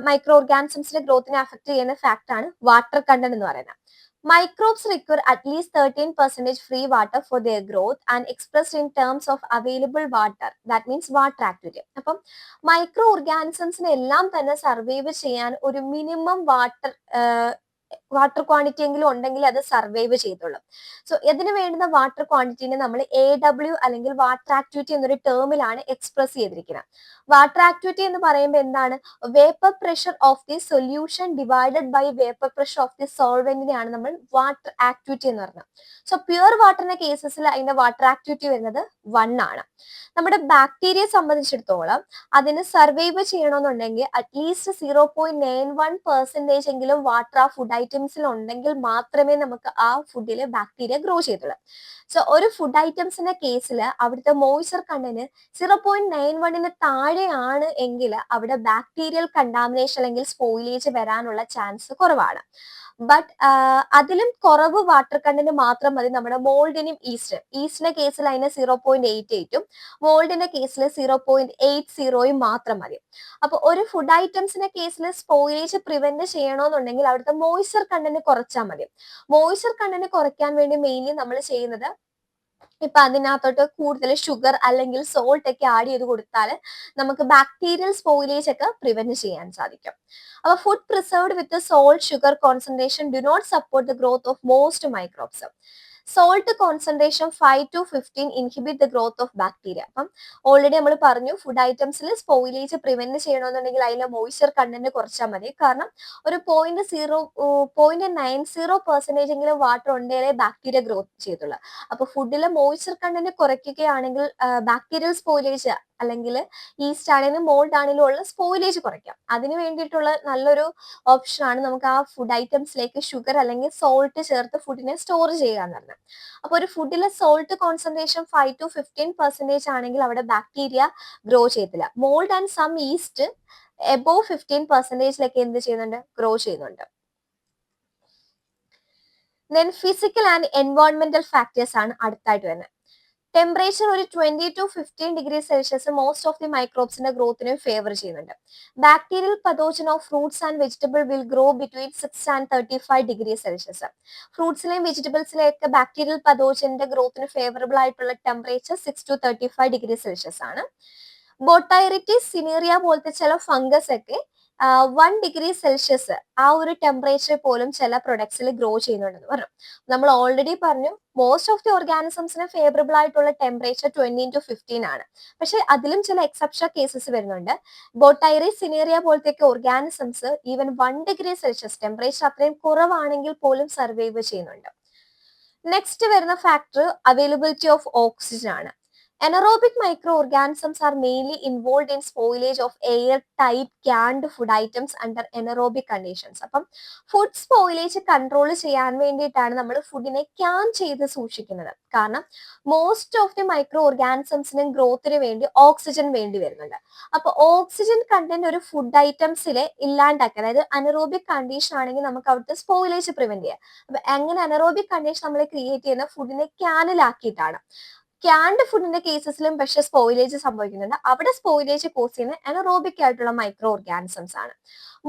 മൈക്രോ ഓർഗാനിസംസിന്റെ ഗ്രോത്തിനെ അഫക്ട് ചെയ്യുന്ന ഫാക്ട് ആണ് വാട്ടർ കണ്ടന്റ് എന്ന് പറയുന്നത്. Microbes require at least 13% free water for their growth and expressed in terms of available water, that means water activity. അപ്പം മൈക്രോ ഓർഗാനിസംസിനെ എല്ലാം തന്നെ സർവൈവ് ചെയ്യാൻ ഒരു മിനിമം വാട്ടർ ക്വാണ്ടിറ്റി എങ്കിലും ഉണ്ടെങ്കിൽ അത് സർവൈവ് ചെയ്തോളും. സോ ഇതിന് വേണ്ടുന്ന വാട്ടർ ക്വാണ്ടിറ്റിനെ നമ്മൾ AW അല്ലെങ്കിൽ വാട്ടർ ആക്ടിവിറ്റി എന്നൊരു ടേമിലാണ് എക്സ്പ്രസ് ചെയ്തിരിക്കുന്നത്. വാട്ടർ ആക്ടിവിറ്റി എന്ന് പറയുമ്പോൾ എന്താണ്? Vapour pressure of the solution divided by vapour pressure of the സോൾവെന്റിനെയാണ് നമ്മൾ വാട്ടർ ആക്ടിവിറ്റി എന്ന് പറയുന്നത്. സോ പ്യുവർ വാട്ടറിന്റെ കേസസിൽ അതിന്റെ വാട്ടർ ആക്ടിവിറ്റി വരുന്നത് 1 ആണ്. നമ്മുടെ ബാക്ടീരിയയെ സംബന്ധിച്ചിടത്തോളം അതിന് സർവൈവ് ചെയ്യണമെന്നുണ്ടെങ്കിൽ അറ്റ്ലീസ്റ്റ് 0.91% എങ്കിലും വാട്ടർ ആ ഫുഡ് ഐറ്റംസിൽ ഉണ്ടെങ്കിൽ മാത്രമേ നമുക്ക് ആ ഫുഡിൽ ബാക്ടീരിയ ഗ്രോ ചെയ്തുള്ളൂ. സോ ഒരു ഫുഡ് ഐറ്റംസിന്റെ കേസിൽ അവിടുത്തെ മോയ്സ്ചർ കണ്ടന്റ് 0.91 താഴെയാണ് എങ്കിൽ അവിടെ ബാക്ടീരിയൽ കണ്ടാമിനേഷൻ അല്ലെങ്കിൽ സ്പോയിലേജ് വരാനുള്ള ചാൻസ് കുറവാണ്. ബട്ട് അതിലും കുറവ് വാട്ടർ കണ്ടന്റ് മാത്രം മതി നമ്മുടെ മോൾഡിനും ഈസ്റ്റിന്റെ കേസിൽ അതിന് 0.88ഉം മോൾഡിന്റെ കേസിൽ 0.80യും മാത്രം മതി. അപ്പൊ ഒരു ഫുഡ് ഐറ്റംസിന്റെ കേസിൽ സ്പോയിലേജ് പ്രിവെന്റ് ചെയ്യണമെന്നുണ്ടെങ്കിൽ അവിടുത്തെ മോയ്സ്ചർ കണ്ടന്റ് കുറച്ചാൽ മതി. മോയ്സ്ചർ കണ്ടന്റ് കുറയ്ക്കാൻ വേണ്ടി മെയിൻലി നമ്മൾ ചെയ്യുന്നത് ഇപ്പൊ അതിനകത്തോട്ട് കൂടുതൽ ഷുഗർ അല്ലെങ്കിൽ സോൾട്ട് ഒക്കെ ആഡ് ചെയ്ത് കൊടുത്താൽ നമുക്ക് ബാക്ടീരിയൽ സ്പോയിലേജ് ഒക്കെ പ്രിവെന്റ് ചെയ്യാൻ സാധിക്കും. അപ്പൊ food preserved with salt sugar concentration do not support the growth of most microbes. Salt concentration 5 to 15 inhibit the growth of bacteria. അപ്പം ഓൾറെഡി നമ്മൾ പറഞ്ഞു ഫുഡ് ഐറ്റംസിൽ സ്പോയിലേജ് പ്രിവെന്റ് ചെയ്യണമെന്നുണ്ടെങ്കിൽ അതിലെ മോയ്സ്ചർ കണ്ടന്റ് കുറച്ചാൽ മതി. കാരണം ഒരു 0.90% എങ്കിലും വാട്ടർ ഉണ്ടെങ്കിലേ ബാക്ടീരിയ ഗ്രോത്ത് ചെയ്തുള്ളൂ. അപ്പൊ ഫുഡിലെ മോയ്സ്ചർ കണ്ടന്റ് കുറയ്ക്കുകയാണെങ്കിൽ ബാക്ടീരിയൽ സ്പോയിലേജ് അല്ലെങ്കിൽ ഈസ്റ്റ് ആണെങ്കിലും മോൾഡ് ആണെങ്കിലും ഉള്ള സ്പോയിലേജ് കുറയ്ക്കാം. അതിന് വേണ്ടിയിട്ടുള്ള നല്ലൊരു ഓപ്ഷൻ ആണ് നമുക്ക് ആ ഫുഡ് ഐറ്റംസിലേക്ക് ഷുഗർ അല്ലെങ്കിൽ സോൾട്ട് ചേർത്ത് ഫുഡിനെ സ്റ്റോർ ചെയ്യുക എന്ന് പറഞ്ഞത്. അപ്പൊ ഒരു ഫുഡിലെ സോൾട്ട് കോൺസെൻട്രേഷൻ 5 to 15% ആണെങ്കിൽ അവിടെ ബാക്ടീരിയ ഗ്രോ ചെയ്തില്ല. Mould and some yeast above 15%ലേക്ക് എന്ത് ചെയ്യുന്നുണ്ട്? ഗ്രോ ചെയ്യുന്നുണ്ട്. ദെൻ ഫിസിക്കൽ ആൻഡ് എൻവയോൺമെന്റൽ ഫാക്ടേഴ്സ് ആണ് അടുത്തായിട്ട് വരുന്നത്. ടെമ്പറേച്ചർ ഒരു 20 to 15 degree Celsius most of the മൈക്രോബ്സിന്റെ ഗ്രോത്തിനെ ഫേവർ ചെയ്യുന്നുണ്ട്. Bacterial pathogen of fruits and vegetable will grow between 6 and 35 degree Celsius. ഫ്രൂട്ട്സിലെയും വെജിറ്റബിൾസിലെയൊക്കെ ബാക്ടീരിയൽ പതോജന്റെ ഗ്രോത്തിന് ഫേവറബിൾ ആയിട്ടുള്ള ടെമ്പറേച്ചർ 6 to 35 ഡിഗ്രി സെൽഷ്യസ് ആണ്. ബോട്ടൈറിറ്റിസ് സിനേറിയ പോലത്തെ ചില ഫംഗസ് ഒക്കെ 1 ഡിഗ്രി സെൽഷ്യസ് ആ ഒരു ടെമ്പറേച്ചർ പോലും ചില പ്രൊഡക്ട്സിൽ ഗ്രോ ചെയ്യുന്നുണ്ടെന്ന് പറഞ്ഞു. നമ്മൾ ഓൾറെഡി പറഞ്ഞു മോസ്റ്റ് ഓഫ് ദി ഓർഗാനിസംസിന് ഫേവറബിൾ ആയിട്ടുള്ള ടെമ്പറേച്ചർ 20 to 15 ആണ്. പക്ഷെ അതിലും ചില എക്സെപ്ഷൻ കേസസ് വരുന്നുണ്ട്. ബോട്ടൈറി സിനേറിയ പോലത്തെ organisms even 1 degree Celsius temperature അത്രയും കുറവാണെങ്കിൽ പോലും സർവൈവ് ചെയ്യുന്നുണ്ട്. നെക്സ്റ്റ് വരുന്ന ഫാക്ടർ അവൈലബിലിറ്റി ഓഫ് ഓക്സിജൻ ആണ്. Anaerobic microorganisms are mainly involved in spoilage of air-tight canned food items under anaerobic conditions. അപ്പം ഫുഡ് സ്പോയിലേജ് കൺട്രോൾ ചെയ്യാൻ വേണ്ടിയിട്ടാണ് നമ്മൾ ഫുഡിനെ ക്യാൻ ചെയ്ത് സൂക്ഷിക്കുന്നത്. കാരണം മോസ്റ്റ് ഓഫ് ദി മൈക്രോ ഓർഗാനിസംസിനും ഗ്രോത്തിന് വേണ്ടി ഓക്സിജൻ വേണ്ടി വരുന്നുണ്ട്. അപ്പൊ ഓക്സിജൻ കണ്ടന്റ് ഒരു ഫുഡ് ഐറ്റംസിലെ ഇല്ലാണ്ടാക്കുക, അതായത് അനറോബിക് കണ്ടീഷൻ ആണെങ്കിൽ നമുക്ക് അവിടുത്തെ സ്പോയിലേജ് പ്രിവെന്റ് ചെയ്യാം. അപ്പൊ എങ്ങനെ അനറോബിക് കണ്ടീഷൻ നമ്മൾ ക്രിയേറ്റ് ചെയ്യുന്ന ഫുഡിനെ ക്യാനിലാക്കിയിട്ടാണ്. ക്യാൻഡ് ഫുഡിന്റെ കേസസിലും പക്ഷെ സ്പോയിലേജ് സംഭവിക്കുന്നുണ്ട്. അവിടെ സ്പോയിലേജ് കോസ് ചെയ്യുന്ന അനറോബിക് ആയിട്ടുള്ള മൈക്രോ ഓർഗാനിസംസ് ആണ്.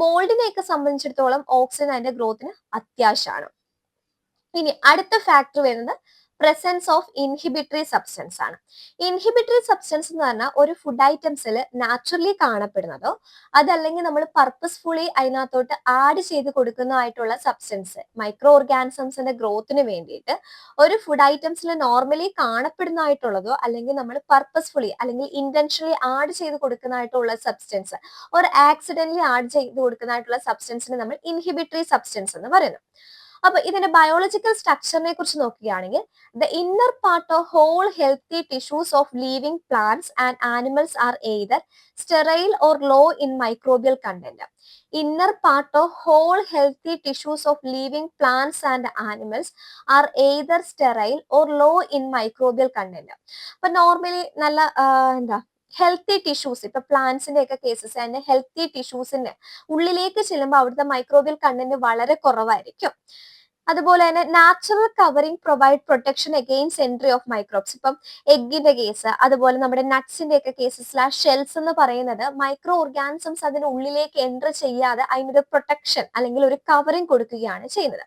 മോൾഡിനെയൊക്കെ സംബന്ധിച്ചിടത്തോളം ഓക്സിജൻ അതിന്റെ ഗ്രോത്തിന് അത്യാവശ്യമാണ്. ഇനി അടുത്ത ഫാക്ടർ വരുന്നത് പ്രസൻസ് ഓഫ് ഇൻഹിബിറ്ററി സബ്സ്റ്റൻസ് ആണ്. ഇൻഹിബിറ്ററി സബ്സ്റ്റൻസ് എന്ന് പറഞ്ഞാൽ ഒരു ഫുഡ് ഐറ്റംസിൽ നാച്ചുറലി കാണപ്പെടുന്നതോ അതല്ലെങ്കിൽ നമ്മൾ പർപ്പസ്ഫുള്ളി അതിനകത്തോട്ട് ആഡ് ചെയ്ത് കൊടുക്കുന്നതായിട്ടുള്ള സബ്സ്റ്റൻസ് മൈക്രോ ഓർഗാനിസംസിന്റെ ഗ്രോത്തിന് വേണ്ടിയിട്ട് ഒരു ഫുഡ് ഐറ്റംസിൽ നോർമലി കാണപ്പെടുന്നതായിട്ടുള്ളതോ അല്ലെങ്കിൽ നമ്മൾ പർപ്പസ്ഫുള്ളി അല്ലെങ്കിൽ ഇന്റൻഷനലി ആഡ് ചെയ്ത് കൊടുക്കുന്നതായിട്ടുള്ള സബ്സ്റ്റൻസ് ഒരു ആക്സിഡന്റലി ആഡ് ചെയ്ത് കൊടുക്കുന്നതായിട്ടുള്ള സബ്സ്റ്റൻസിനെ നമ്മൾ ഇൻഹിബിറ്ററി സബ്സ്റ്റൻസ് എന്ന് പറയുന്നു. അപ്പൊ ഇതിന്റെ ബയോളജിക്കൽ സ്ട്രക്ചറിനെ കുറിച്ച് നോക്കുകയാണെങ്കിൽ the inner part of whole healthy tissues of living plants and animals are either sterile or low in microbial content. Inner part of whole healthy tissues of living plants and animals are either sterile or low in microbial content. അപ്പൊ normally നല്ല എന്താ healthy tissues, ഇപ്പൊ പ്ലാന്റ്സിന്റെ ഒക്കെ cases തന്നെ healthy ടിഷ്യൂസിന്റെ ഉള്ളിലേക്ക് ചെല്ലുമ്പോൾ അവിടുത്തെ microbial content വളരെ കുറവായിരിക്കും. അതുപോലെ തന്നെ natural covering provide protection against entry of microbes. ഇപ്പം എഗ്ഗിന്റെ കേസ്, അതുപോലെ നമ്മുടെ നട്ട്സിന്റെ ഒക്കെ കേസസ് ഷെൽസ് എന്ന് പറയുന്നത് മൈക്രോ ഓർഗാനിസംസ് അതിന്റെ ഉള്ളിലേക്ക് എൻട്രി ചെയ്യാതെ അതിനൊരു പ്രൊട്ടക്ഷൻ അല്ലെങ്കിൽ ഒരു കവറിംഗ് കൊടുക്കുകയാണ് ചെയ്യുന്നത്.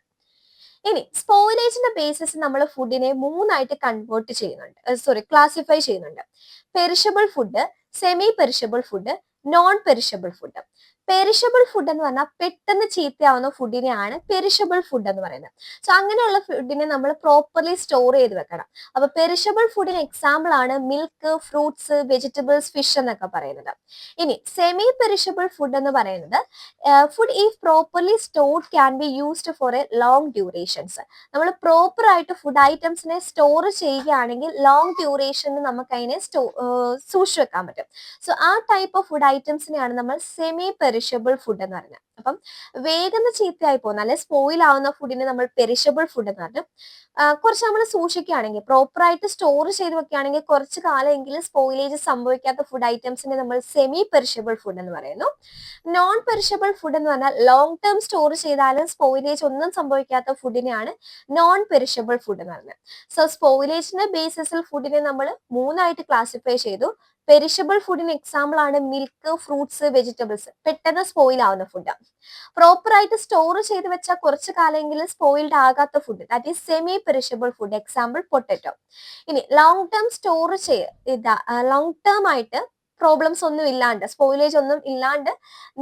ഇനി സ്പോയിലേജിന്റെ ബേസിസ് നമ്മൾ ഫുഡിനെ മൂന്നായിട്ട് കൺവേർട്ട് ചെയ്യുന്നുണ്ട്, ക്ലാസിഫൈ ചെയ്യുന്നുണ്ട്. Perishable food, semi perishable food, non perishable food. Perishable food എന്ന് പറഞ്ഞാൽ പെട്ടെന്ന് ചീത്തയാവുന്ന ഫുഡിനെയാണ് പെരിഷബിൾ ഫുഡ് എന്ന് പറയുന്നത്. സോ അങ്ങനെയുള്ള ഫുഡിനെ നമ്മൾ പ്രോപ്പർലി സ്റ്റോർ ചെയ്ത് വെക്കണം. അപ്പൊ പെരിഷബിൾ ഫുഡിന് എക്സാമ്പിൾ ആണ് മിൽക്ക്, ഫ്രൂട്ട്സ്, വെജിറ്റബിൾസ്, ഫിഷ് എന്നൊക്കെ പറയുന്നത്. ഇനി സെമി പെരിഷബിൾ ഫുഡ് എന്ന് പറയുന്നത് food if properly stored can be used for A long durations. നമ്മൾ പ്രോപ്പർ ആയിട്ട് ഫുഡ് ഐറ്റംസിനെ സ്റ്റോർ ചെയ്യുകയാണെങ്കിൽ ലോങ് ഡ്യൂറേഷന് നമുക്ക് അതിനെ സൂക്ഷിച്ചു വെക്കാൻ പറ്റും. സോ ആ ടൈപ്പ് ഓഫ് ഫുഡ് ഐറ്റംസിനെയാണ് നമ്മൾ സെമി പെരിഷബിൾ ഫുഡ് എന്ന് പറയുന്നത്. അപ്പം വേഗം ചീത്തയായി പോകുന്ന അല്ലെ സ്പോയിൽ ആവുന്ന ഫുഡിനെ നമ്മൾ പെരിഷബിൾ ഫുഡ് എന്ന് പറഞ്ഞു. കുറച്ച് നമ്മൾ സൂക്ഷിക്കുകയാണെങ്കിൽ പ്രോപ്പർ ആയിട്ട് സ്റ്റോർ ചെയ്ത് വെക്കുകയാണെങ്കിൽ കുറച്ച് കാലമെങ്കിലും സ്പോയിലേജ് സംഭവിക്കാത്ത ഫുഡ് ഐറ്റംസിനെ നമ്മൾ സെമി പെരിഷബിൾ ഫുഡ് എന്ന് പറയുന്നു. നോൺ പെരിഷബിൾ ഫുഡ് എന്ന് പറഞ്ഞാൽ ലോങ് ടേം സ്റ്റോർ ചെയ്താലും സ്പോയിലേജ് ഒന്നും സംഭവിക്കാത്ത ഫുഡിനെയാണ് നോൺ പെരിഷബിൾ ഫുഡ് എന്ന് പറയുന്നത്. സോ സ്പോയിലേജിന്റെ ബേസിസിൽ ഫുഡിനെ നമ്മൾ മൂന്നായിട്ട് ക്ലാസിഫൈ ചെയ്തു. പെരിഷബിൾ ഫുഡിന് എക്സാമ്പിൾ ആണ് മിൽക്ക്, ഫ്രൂട്ട്സ്, വെജിറ്റബിൾസ്. പെട്ടെന്ന് സ്പോയിൽ ആവുന്ന ഫുഡ്. പ്രോപ്പർ ആയിട്ട് സ്റ്റോർ ചെയ്ത് വെച്ചാൽ കുറച്ച് കാലമെങ്കിലും സ്പോയിൽഡ് ആകാത്ത food, that is semi perishable food, example potato. ഇനി long term store long term ആയിട്ട് പ്രോബ്ലംസ് ഒന്നും ഇല്ലാണ്ട്, സ്പോയിലേജ് ഒന്നും ഇല്ലാണ്ട്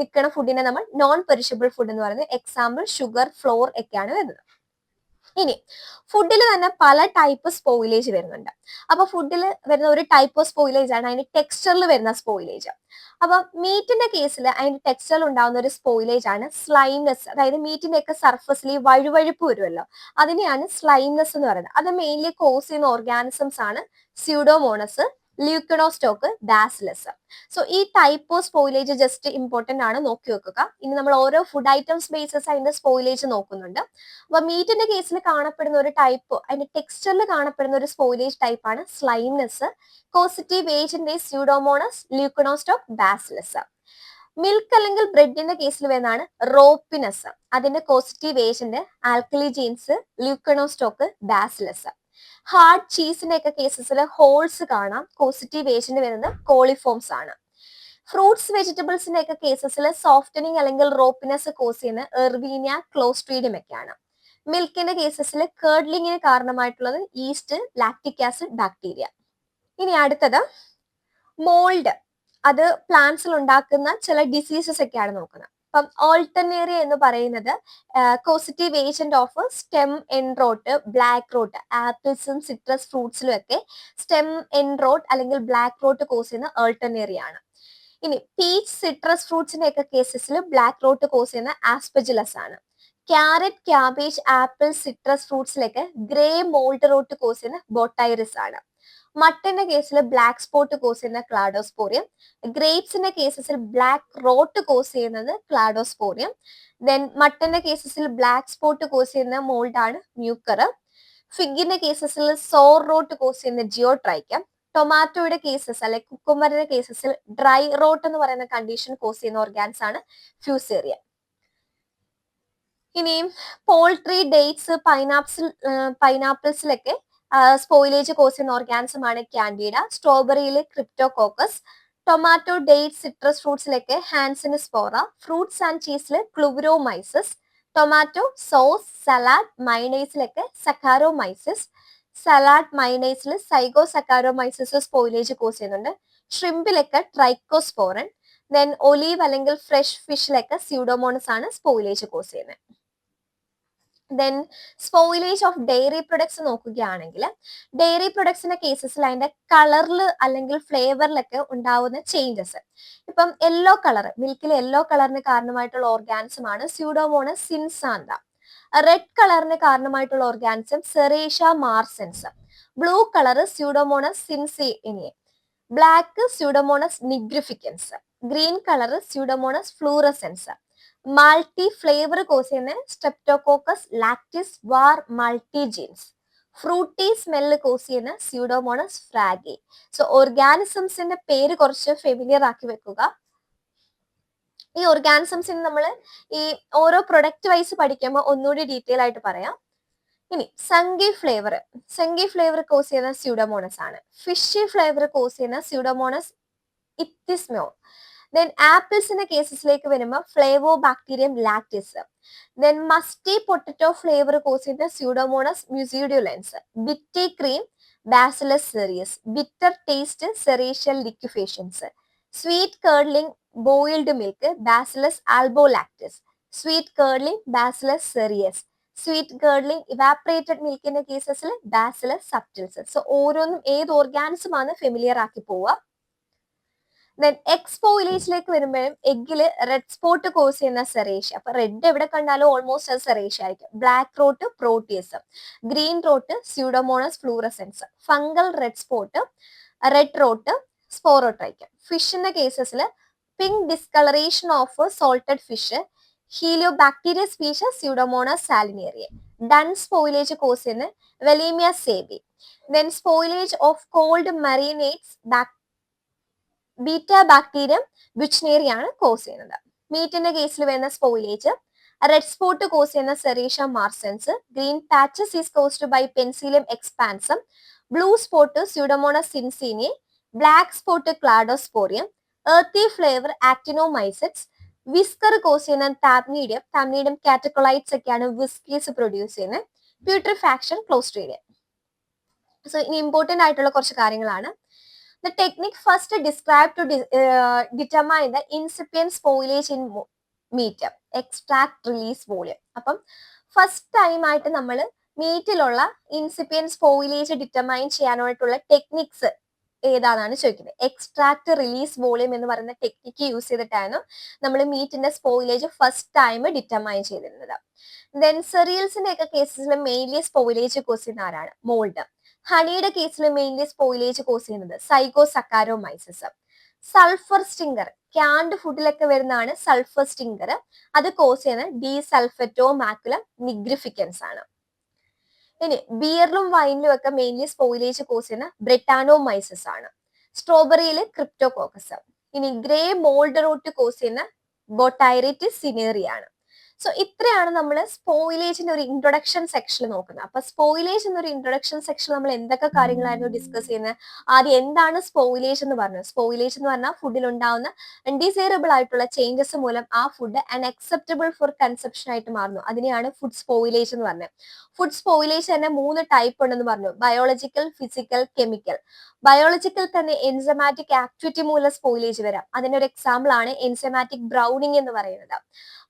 നിൽക്കുന്ന ഫുഡിനെ നമ്മൾ നോൺ പെരിഷബിൾ ഫുഡ് എന്ന് പറയുന്നത്. എക്സാമ്പിൾ ഷുഗർ, ഫ്ലോർ ഒക്കെയാണ് വരുന്നത്. ഇനി ഫുഡിൽ തന്നെ പല ടൈപ്പ് സ്പോയിലേജ് വരുന്നുണ്ട്. അപ്പൊ ഫുഡിൽ വരുന്ന ഒരു ടൈപ്പ് ഓഫ് സ്പോയിലേജ് ആണ് അതിന്റെ ടെക്സ്ചറിൽ വരുന്ന സ്പോയിലേജ്. അപ്പൊ മീറ്റിന്റെ കേസിൽ അതിന്റെ ടെക്സ്ചറിൽ ഉണ്ടാവുന്ന ഒരു സ്പോയിലേജ് ആണ് സ്ലൈംനെസ്. അതായത് മീറ്റിന്റെ ഒക്കെ സർഫസിൽ വഴുവഴുപ്പ് വരുമല്ലോ, അതിനെയാണ് സ്ലൈംനെസ് എന്ന് പറയുന്നത്. അത് മെയിൻലി കോസ് ചെയ്യുന്ന ഓർഗാനിസംസ് ആണ് സ്യൂഡോമോണസ്, ല്യൂക്കണോസ്റ്റോക്ക്, ബാസിലസ്. സോ ഈ type of spoilage just important ആണ്, നോക്കി വെക്കുക. ഇനി നമ്മൾ ഓരോ ഫുഡ് ഐറ്റംസ് ബേസസ് അതിന്റെ സ്പോയിലേജ് നോക്കുന്നുണ്ട്. അപ്പൊ മീറ്റിന്റെ കേസിൽ കാണപ്പെടുന്ന ഒരു ടൈപ്പ്, അതിന്റെ ടെക്സ്ചറിൽ കാണപ്പെടുന്ന ഒരു സ്പോയിലേജ് ടൈപ്പ് ആണ് sliminess. Causative agent Pseudomonas, Leuconostoc, Bacillus. Milk അല്ലെങ്കിൽ ബ്രെഡിന്റെ കേസിൽ വരുന്നതാണ് റോപ്പിനസ്. അതിന്റെ causative agent Alcaligenes, Leuconostoc, Bacillus. Hard ചീസിന്റെ ഒക്കെ കേസസിൽ ഹോൾസ് കാണാം. പോസിറ്റീവ് ഏജന്റ് വരുന്നത് കോളിഫോംസ് ആണ്. ഫ്രൂട്ട്സ്, വെജിറ്റബിൾസിന്റെ ഒക്കെ കേസസിൽ സോഫ്റ്റനിങ് അല്ലെങ്കിൽ റോപ്പിനെസ് കോസ് ചെയ്യുന്ന എർവീനിയ, ക്ലോസ്ട്രീഡിയം ഒക്കെയാണ്. മിൽക്കിന്റെ കേസസിൽ കേർഡ്ലിങ്ങിന് കാരണമായിട്ടുള്ളത് ഈസ്റ്റ്, ലാക്റ്റിക് ആസിഡ്, ബാക്ടീരിയ. ഇനി അടുത്തത് മോൾഡ്. അത് പ്ലാന്റ്സിൽ ഉണ്ടാക്കുന്ന ചില ഡിസീസസ് ഒക്കെയാണ് നോക്കുന്നത്. അപ്പം ഓൾട്ടർനേറിയ എന്ന് പറയുന്നത് causative agent of stem end rot, black rot. ആപ്പിൾസും സിട്രസ് ഫ്രൂട്ട്സിലും ഒക്കെ സ്റ്റെം എൻറോട്ട് അല്ലെങ്കിൽ ബ്ലാക്ക് റോട്ട് കോസ് ചെയ്യുന്ന ഓൾട്ടർനേറിയ ആണ്. ഇനി പീച്ച്, സിട്രസ് ഫ്രൂട്ട്സിന്റെ ഒക്കെ കേസസിൽ ബ്ലാക്ക് റോട്ട് കോസ് ചെയ്യുന്ന ആസ്പെജിലസ് ആണ്. ക്യാരറ്റ്, ക്യാബേജ്, ആപ്പിൾ, സിട്രസ് ഫ്രൂട്ട്സിലൊക്കെ ഗ്രേ മോൾഡ് റോട്ട് കോസ് ചെയ്യുന്ന ബോട്ടൈറിസ് ആണ്. മട്ടന്റെ കേസിൽ ബ്ലാക്ക് സ്പോട്ട് കോസ് ചെയ്യുന്ന ക്ലാഡോസ്പോറിയം. ഗ്രേപ്സിന്റെ കേസസിൽ ബ്ലാക്ക് റോട്ട് കോസ് ചെയ്യുന്നത് ക്ലാഡോസ്പോറിയം. ദെൻ മട്ടന്റെ കേസസിൽ ബ്ലാക്ക് സ്പോട്ട് കോസ് ചെയ്യുന്ന മോൾഡ് ആണ് മ്യൂക്കർ. ഫിഗിന്റെ കേസസിൽ സോർ റോട്ട് കോസ് ചെയ്യുന്ന ജിയോട്രൈക്കം. ടൊമാറ്റോയുടെ കേസസ് അല്ലെ കുക്കുംബറിന്റെ കേസസിൽ ഡ്രൈ റോട്ട് എന്ന് പറയുന്ന കണ്ടീഷൻ കോസ് ചെയ്യുന്ന ഓർഗാൻസ് ആണ് ഫ്യൂസേറിയ. ഇനിയും പോൾട്രി, ഡേറ്റ്സ്, പൈനാപ്പിൾസിലൊക്കെ സ്പോയിലേജ് കോസ് ചെയ്യുന്ന ഓർഗാനിസം ആണ് കാൻഡിഡ. സ്ട്രോബെറിയിൽ ക്രിപ്റ്റോകോക്കസ്. ടൊമാറ്റോ, ഡേറ്റ്, സിട്രസ് ഫ്രൂട്ട്സിലൊക്കെ ഹാൻസിനിസ്പോറ. ഫ്രൂട്ട്സ് ആൻഡ് ചീസിൽ ക്ലുവരോമൈസിസ്. ടൊമാറ്റോ, സോസ്, സലാഡ്, മയണൈസിലൊക്കെ സക്കാരോമൈസിസ്. സലാഡ്, മയണൈസിൽ സൈഗോസക്കാരോമൈസിസ് സ്പോയിലേജ് കോസ് ചെയ്യുന്നുണ്ട്. ഷ്രിമ്പിലൊക്കെ ട്രൈക്കോസ്പോറൻ. ദെൻ ഒലീവ് അല്ലെങ്കിൽ ഫ്രഷ് ഫിഷിലൊക്കെ സ്യൂഡോമോണസ് ആണ് സ്പോയിലേജ് കോസ് ചെയ്യുന്നത്. Then spoilage of dairy products നോക്കുകയാണെങ്കിൽ ഡെയറി പ്രൊഡക്ട്സിന്റെ കേസസിൽ അതിന്റെ കളറിൽ അല്ലെങ്കിൽ ഫ്ലേവറിലൊക്കെ ഉണ്ടാവുന്ന ചേഞ്ചസ്. ഇപ്പം യെല്ലോ കളർ, മിൽക്കിലെ യെല്ലോ കളറിന് കാരണമായിട്ടുള്ള ഓർഗാനിസം ആണ് സ്യൂഡോമോണസ് സിൻസാന്ത. റെഡ് കളറിന് കാരണമായിട്ടുള്ള organism Serratia marcescens, blue colour Pseudomonas syncyanea, black Pseudomonas nigrificans, green colour Pseudomonas fluorescens, multi flavour cause ചെയ്യുന്ന Streptococcus lactis var maltigenes, fruity smell cause ചെയ്യുന്ന Pseudomonas fragi. So ഓർഗാനിസംസിന്റെ പേര് കുറച്ച് familiar ആക്കി വെക്കുക. ഈ ഓർഗാനിസംസിന് നമ്മൾ ഈ ഓരോ പ്രൊഡക്റ്റ് വൈസ് പഠിക്കുമ്പോൾ ഒന്നുകൂടി ഡീറ്റെയിൽ ആയിട്ട് പറയാം. ഇനി സംഗി ഫ്ലേവർ കോസ് ചെയ്യുന്ന സ്യൂഡോമോണസ് ആണ്. ഫിഷി ഫ്ലേവർ കോസ് ചെയ്യുന്ന സ്യൂഡോമോണസ് ഇത്തിസ്മോ. ദെൻ ആപ്പിൾസിന്റെ കേസസിലേക്ക് വരുമ്പോൾ Flavobacterium lactis. Then musty potato flavour cause ചെയ്യുന്ന Pseudomonas mucidolens. Bitty cream Bacillus cereus. Bitter taste Serratia liquefaciens. Sweet curdling boiled milk Bacillus albolactis. Sweet curdling Bacillus cereus. Sweet curdling evaporated മിൽക്കിന്റെ കേസസിൽ Bacillus subtilis. So ഓരോന്നും ഏത് organism ആണ് familiar ആക്കി പോവുക. Then egg സ്പോയിലേജിലേക്ക് വരുമ്പോഴും എഗ്ഗില് റെഡ് സ്പോട്ട് കോസ് ചെയ്യുന്ന സെറേഷ്യ. അപ്പൊ റെഡ് എവിടെ കണ്ടാലും ഓൾമോസ്റ്റ് അത് സെറേഷ്യ ആയിരിക്കും. ബ്ലാക്ക് റോട്ട് പ്രോട്ടിയസം, green rot Pseudomonas fluorescens, fungal red spot red rot Sporotrichum. ഫിഷിന്റെ കേസസിൽ pink discolouration of salted fish halobacteria species Pseudomonas salinaria. Dun spoilage cause ചെയ്യുന്ന Wallemia sebi. Then spoilage of cold marinades Betabacterium ബുച്ച്നേറിയാണ് cause ചെയ്യുന്നത്. മീറ്റിന്റെ കേസിൽ വരുന്ന spoilage red spot cause ചെയ്യുന്ന Serratia marcescens. Green patches is caused by Penicillium expansum. Blue spot Pseudomonas syncyanea. Black spot Cladosporium. Earthy flavour actinomycetes. Whisker cause ചെയ്യുന്ന Thamnidium കാറ്റക്കൊളൈറ്റ്സ് ഒക്കെയാണ് whiskers produce ചെയ്യുന്നത്. Putrefaction Clostridium. സോ ഇനി important ആയിട്ടുള്ള കുറച്ച് കാര്യങ്ങളാണ്. The technique first described to determine the incipient spoilage in meat, extract release volume. അപ്പം first time ആയിട്ട് നമ്മൾ മീറ്റിലുള്ള ഇൻസിപ്പിയൻ സ്പോയിലേജ് ഡിറ്റർമൈൻ ചെയ്യാനായിട്ടുള്ള ടെക്നിക്സ് ഏതാണെന്നാണ് ചോദിക്കുന്നത്. എക്സ്ട്രാക്ട് റിലീസ് വോളിയം എന്ന് പറയുന്ന ടെക്നിക്ക് യൂസ് ചെയ്തിട്ടാണ് നമ്മൾ മീറ്റിന്റെ സ്പോയിലേജ് ഫസ്റ്റ് ടൈം ഡിറ്റർമൈൻ ചെയ്തിരുന്നത്. ദെൻ സെറിയൽസിന്റെ ഒക്കെ കേസിൽ മെയിൻലി സ്പോയിലേജ് കോസ് ചെയ്യുന്ന ആരാണ്? മോൾഡ്. ഹണിയുടെ കേസിൽ മെയിൻലി സ്പോയിലേജ് കോസ് ചെയ്യുന്നത് സൈഗോസക്കാരോമൈസിസ്. സൾഫർ സ്റ്റിങ്കർ ക്യാൻഡ് ഫുഡിലൊക്കെ വരുന്നതാണ് സൾഫർ സ്റ്റിങ്കർ. അത് കോസ് ചെയ്യുന്നത് ഡീസൾഫറ്റോ മാക്കുലം നിഗ്രിഫിക്കൻസ് ആണ്. ഇനി ബിയറിലും വൈനിലും ഒക്കെ മെയിൻലി സ്പോയിലേജ് കോസ് ചെയ്യുന്ന ബ്രിട്ടാനോമൈസിസ് ആണ്. സ്ട്രോബെറിയിൽ ക്രിപ്റ്റോകോക്കസ്. ഇനി ഗ്രേ മോൾഡ് റൂട്ട് കോസ് ചെയ്യുന്ന ബൊട്ടൈറിറ്റിസ് സിനേറിയാണ്. സോ ഇത്രയാണ് നമ്മൾ സ്പോയിലേജിന്റെ ഒരു ഇൻട്രൊഡക്ഷൻ സെക്ഷനിൽ നോക്കുന്നത്. അപ്പൊ സ്പോയിലേജ് എന്നൊരു ഇൻട്രൊഡക്ഷൻ സെക്ഷനിൽ നമ്മൾ എന്തൊക്കെ കാര്യങ്ങളായിരുന്നു ഡിസ്കസ് ചെയ്യുന്നത്? ആദ്യം എന്താണ് സ്പോയിലേജ് എന്ന് പറഞ്ഞത്? സ്പോയിലേജ് എന്ന് പറഞ്ഞാൽ ഫുഡിൽ ഉണ്ടാവുന്ന അൺഡിസൈറബിൾ ആയിട്ടുള്ള ചേഞ്ചസ് മൂലം ആ ഫുഡ് അൺഅക്സെപ്റ്റബിൾ ഫോർ കൺസപ്ഷൻ ആയിട്ട് മാറുന്നു. അതിനെയാണ് ഫുഡ് സ്പോയിലേജ് എന്ന് പറഞ്ഞത്. ഫുഡ് സ്പോയിലേജ് തന്നെ 3 ടൈപ്പ് ഉണ്ടെന്ന് പറഞ്ഞു. Biological, physical, chemical. ബയോളജിക്കൽ തന്നെ എൻസൈമാറ്റിക് ആക്ടിവിറ്റി മൂലം സ്പോയിലേജ് വരാം. അതിനൊരു എക്സാമ്പിൾ ആണ് എൻസൈമാറ്റിക് ബ്രൗണിംഗ് എന്ന് പറയുന്നത്.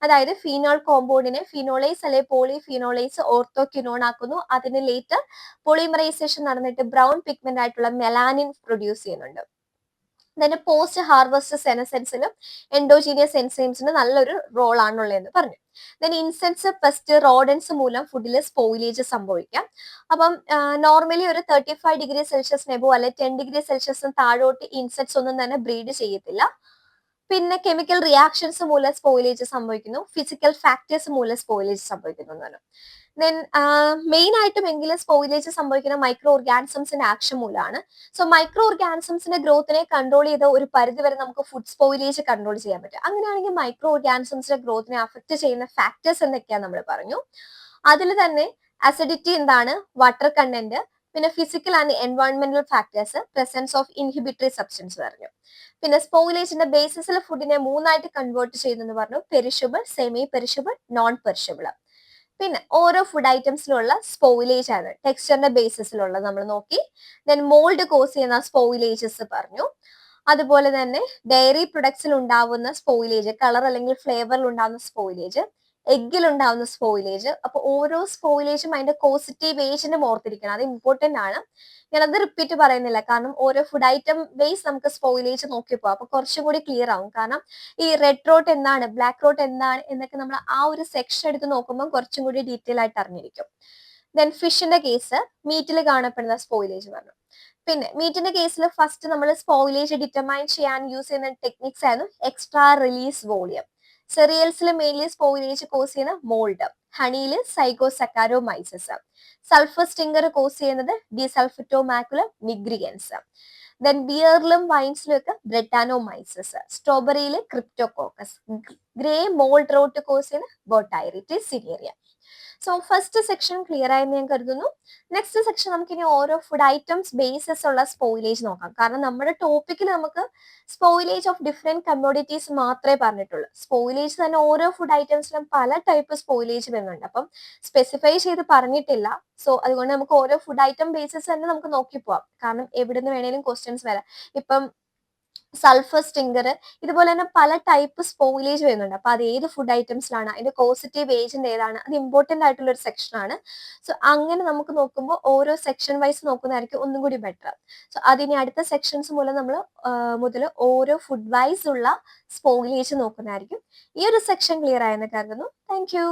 അതായത് ഫീനോൾ കോമ്പൗണ്ടിനെ ഫിനോളൈസ് അല്ലെ പോളിഫിനോളൈസ് ഓർത്തോക്വിനോൺ ആക്കുന്നു. അതിന് ലേറ്റർ പോളിമറൈസേഷൻ നടന്നിട്ട് ബ്രൗൺ പിഗ്മെന്റ് ആയിട്ടുള്ള മെലാനിൻ പ്രൊഡ്യൂസ് ചെയ്യുന്നുണ്ട്. തന്നെ പോസ്റ്റ് ഹാർവസ്റ്റ് സെനസെൻസിലും എൻഡോജീനിയസ് എൻസൈംസിന് നല്ലൊരു റോൾ ആണുള്ളതെന്ന് പറഞ്ഞു. ദെൻ ഇൻസെക്ട്സ്, പെസ്റ്റ്, റോഡൻസ് മൂലം ഫുഡിൽ സ്പോയിലേജ് സംഭവിക്കാം. അപ്പം നോർമലി ഒരു 35°C എബോ അല്ലെ 10°C താഴോട്ട് ഇൻസെക്ട്സ് ഒന്നും തന്നെ ബ്രീഡ് ചെയ്യത്തില്ല. പിന്നെ കെമിക്കൽ റിയാക്ഷൻസ് മൂലം സ്പോയിലേജ് സംഭവിക്കുന്നു. ഫിസിക്കൽ ഫാക്ടേഴ്സ് മൂലം സ്പോയിലേജ് സംഭവിക്കുന്നു എന്നാണ്. ദെൻ മെയിൻ ആയിട്ടും എങ്കിലും സ്പോയിലേജ് സംഭവിക്കുന്ന മൈക്രോ ഓർഗാനിസംസിന്റെ ആക്ഷൻ മൂലമാണ്. സോ മൈക്രോ ഓർഗാനിസംസിന്റെ ഗ്രോത്തിനെ കൺട്രോൾ ചെയ്ത് ഒരു പരിധി വരെ നമുക്ക് ഫുഡ് സ്പോയിലേജ് കൺട്രോൾ ചെയ്യാൻ പറ്റും. അങ്ങനെയാണെങ്കിൽ മൈക്രോ ഓർഗാനിസംസിന്റെ ഗ്രോത്തിനെ അഫക്ട് ചെയ്യുന്ന ഫാക്ടേഴ്സ് എന്തൊക്കെയാണ് നമ്മൾ പറഞ്ഞു. അതിൽ തന്നെ അസിഡിറ്റി എന്താണ്, വാട്ടർ കണ്ടന്റ്, പിന്നെ ഫിസിക്കൽ ആൻഡ് എൻവയോൺമെന്റൽ factors, presence of inhibitory substance പറഞ്ഞു. പിന്നെ സ്പോയിലേജിന്റെ ബേസിസിൽ ഫുഡിനെ 3ആയിട്ട് കൺവേർട്ട് ചെയ്യുന്നെന്ന് പറഞ്ഞു. Perishable, semi perishable, non perishable. പിന്നെ ഓരോ ഫുഡ് ഐറ്റംസിലുള്ള സ്പോയിലേജ് ആണ് ടെക്സ്ചറിന്റെ ബേസിസിലുള്ള നമ്മൾ നോക്കി. ദെൻ മോൾഡ് കോസ് ചെയ്യുന്ന സ്പോയിലേജസ് പറഞ്ഞു. അതുപോലെ തന്നെ ഡയറി പ്രൊഡക്ട്സിൽ ഉണ്ടാവുന്ന സ്പോയിലേജ്, കളർ അല്ലെങ്കിൽ ഫ്ലേവറിൽ ഉണ്ടാവുന്ന സ്പോയിലേജ്, എഗ്ഗിലുണ്ടാവുന്ന സ്പോയിലേജ്. അപ്പൊ ഓരോ സ്പോയിലേജും അതിന്റെ കോസിറ്റീവ് ഏജിന്റെ ഓർത്തിരിക്കണം. അത് ഇമ്പോർട്ടന്റ് ആണ്. ഞാനത് റിപ്പീറ്റ് പറയുന്നില്ല. കാരണം ഓരോ ഫുഡ് ഐറ്റം ബേസ് നമുക്ക് സ്പോയിലേജ് നോക്കി പോവാം. അപ്പൊ കുറച്ചും കൂടി ക്ലിയർ ആവും. കാരണം ഈ റെഡ് റോട്ട് എന്താണ്, ബ്ലാക്ക് റോട്ട് എന്താണ് എന്നൊക്കെ നമ്മൾ ആ ഒരു സെക്ഷൻ എടുത്ത് നോക്കുമ്പോൾ കുറച്ചും കൂടി ഡീറ്റെയിൽ ആയിട്ട് അറിഞ്ഞിരിക്കും. ദെൻ ഫിഷിന്റെ കേസ്, മീറ്റിൽ കാണപ്പെടുന്ന സ്പോയിലേജ് പറഞ്ഞു. പിന്നെ മീറ്റിന്റെ കേസിൽ ഫസ്റ്റ് നമ്മൾ സ്പോയിലേജ് ഡിറ്റർമൈൻ ചെയ്യാൻ യൂസ് ചെയ്യുന്ന ടെക്നിക്സ് ആയിരുന്നു എക്സ്ട്രാ റിലീസ് വോളിയം. സെറിയൽസിൽ മെയിൻലി സ്പോയിലേജ് കോസ് ചെയ്യുന്ന മോൾഡ്, ഹണിയിൽ സൈക്കോസക്കാരോമൈസസ്, സൾഫർ സ്റ്റിംഗർ കോസ് ചെയ്യുന്നത് ഡിസൾഫിറ്റോമാക്കുലം നിഗ്രിയൻസ്. ദെൻ ബിയറിലും വൈൻസിലും ഒക്കെ ബ്രെറ്റാനോമൈസസ്, സ്ട്രോബെറിയിൽ Cryptococcus, grey mould rot cause ചെയ്യുന്ന Botrytis cinerea. So first section clear ആയെന്ന് ഞാൻ കരുതുന്നു. നെക്സ്റ്റ് സെക്ഷൻ നമുക്ക് ഇനി ഓരോ ഫുഡ് ഐറ്റംസ് ബേസസ് ഉള്ള സ്പോയിലേജ് നോക്കാം. കാരണം നമ്മുടെ ടോപ്പിക്കിൽ നമുക്ക് സ്പോയിലേജ് ഓഫ് ഡിഫറെന്റ് കമ്മോഡിറ്റീസ് മാത്രമേ പറഞ്ഞിട്ടുള്ളൂ. സ്പോയിലേജ് തന്നെ ഓരോ ഫുഡ് ഐറ്റംസിലും പല ടൈപ്പ് സ്പോയിലേജ് വരുന്നുണ്ട്. അപ്പം സ്പെസിഫൈ ചെയ്ത് പറഞ്ഞിട്ടില്ല. സോ അതുകൊണ്ട് നമുക്ക് ഓരോ ഫുഡ് ഐറ്റം ബേസസ് തന്നെ നമുക്ക് നോക്കി പോവാം. കാരണം എവിടുന്ന് വേണേലും ക്വസ്റ്റ്യൻസ് വരാം. ഇപ്പം സൾഫർ സ്റ്റിംഗർ, ഇതുപോലെ തന്നെ പല ടൈപ്പ് സ്പോയിലേജ് വരുന്നുണ്ട്. അപ്പൊ അത് ഏത് ഫുഡ് ഐറ്റംസിലാണ്, അതിന്റെ പോസിറ്റീവ് ഏജന്റ് ഏതാണ്, അത് ഇമ്പോർട്ടന്റ് ആയിട്ടുള്ള ഒരു സെക്ഷൻ ആണ്. സോ അങ്ങനെ നമുക്ക് നോക്കുമ്പോൾ ഓരോ സെക്ഷൻ വൈസ് നോക്കുന്നതായിരിക്കും ഒന്നും കൂടി ബെറ്റർ. സോ അതിനി അടുത്ത സെക്ഷൻസ് മൂലം നമ്മൾ മുതൽ ഓരോ ഫുഡ് വൈസ് ഉള്ള സ്പോയിലേജ് നോക്കുന്നതായിരിക്കും. ഈ ഒരു സെക്ഷൻ ക്ലിയർ ആയെന്ന് കരുതുന്നു. Thank you.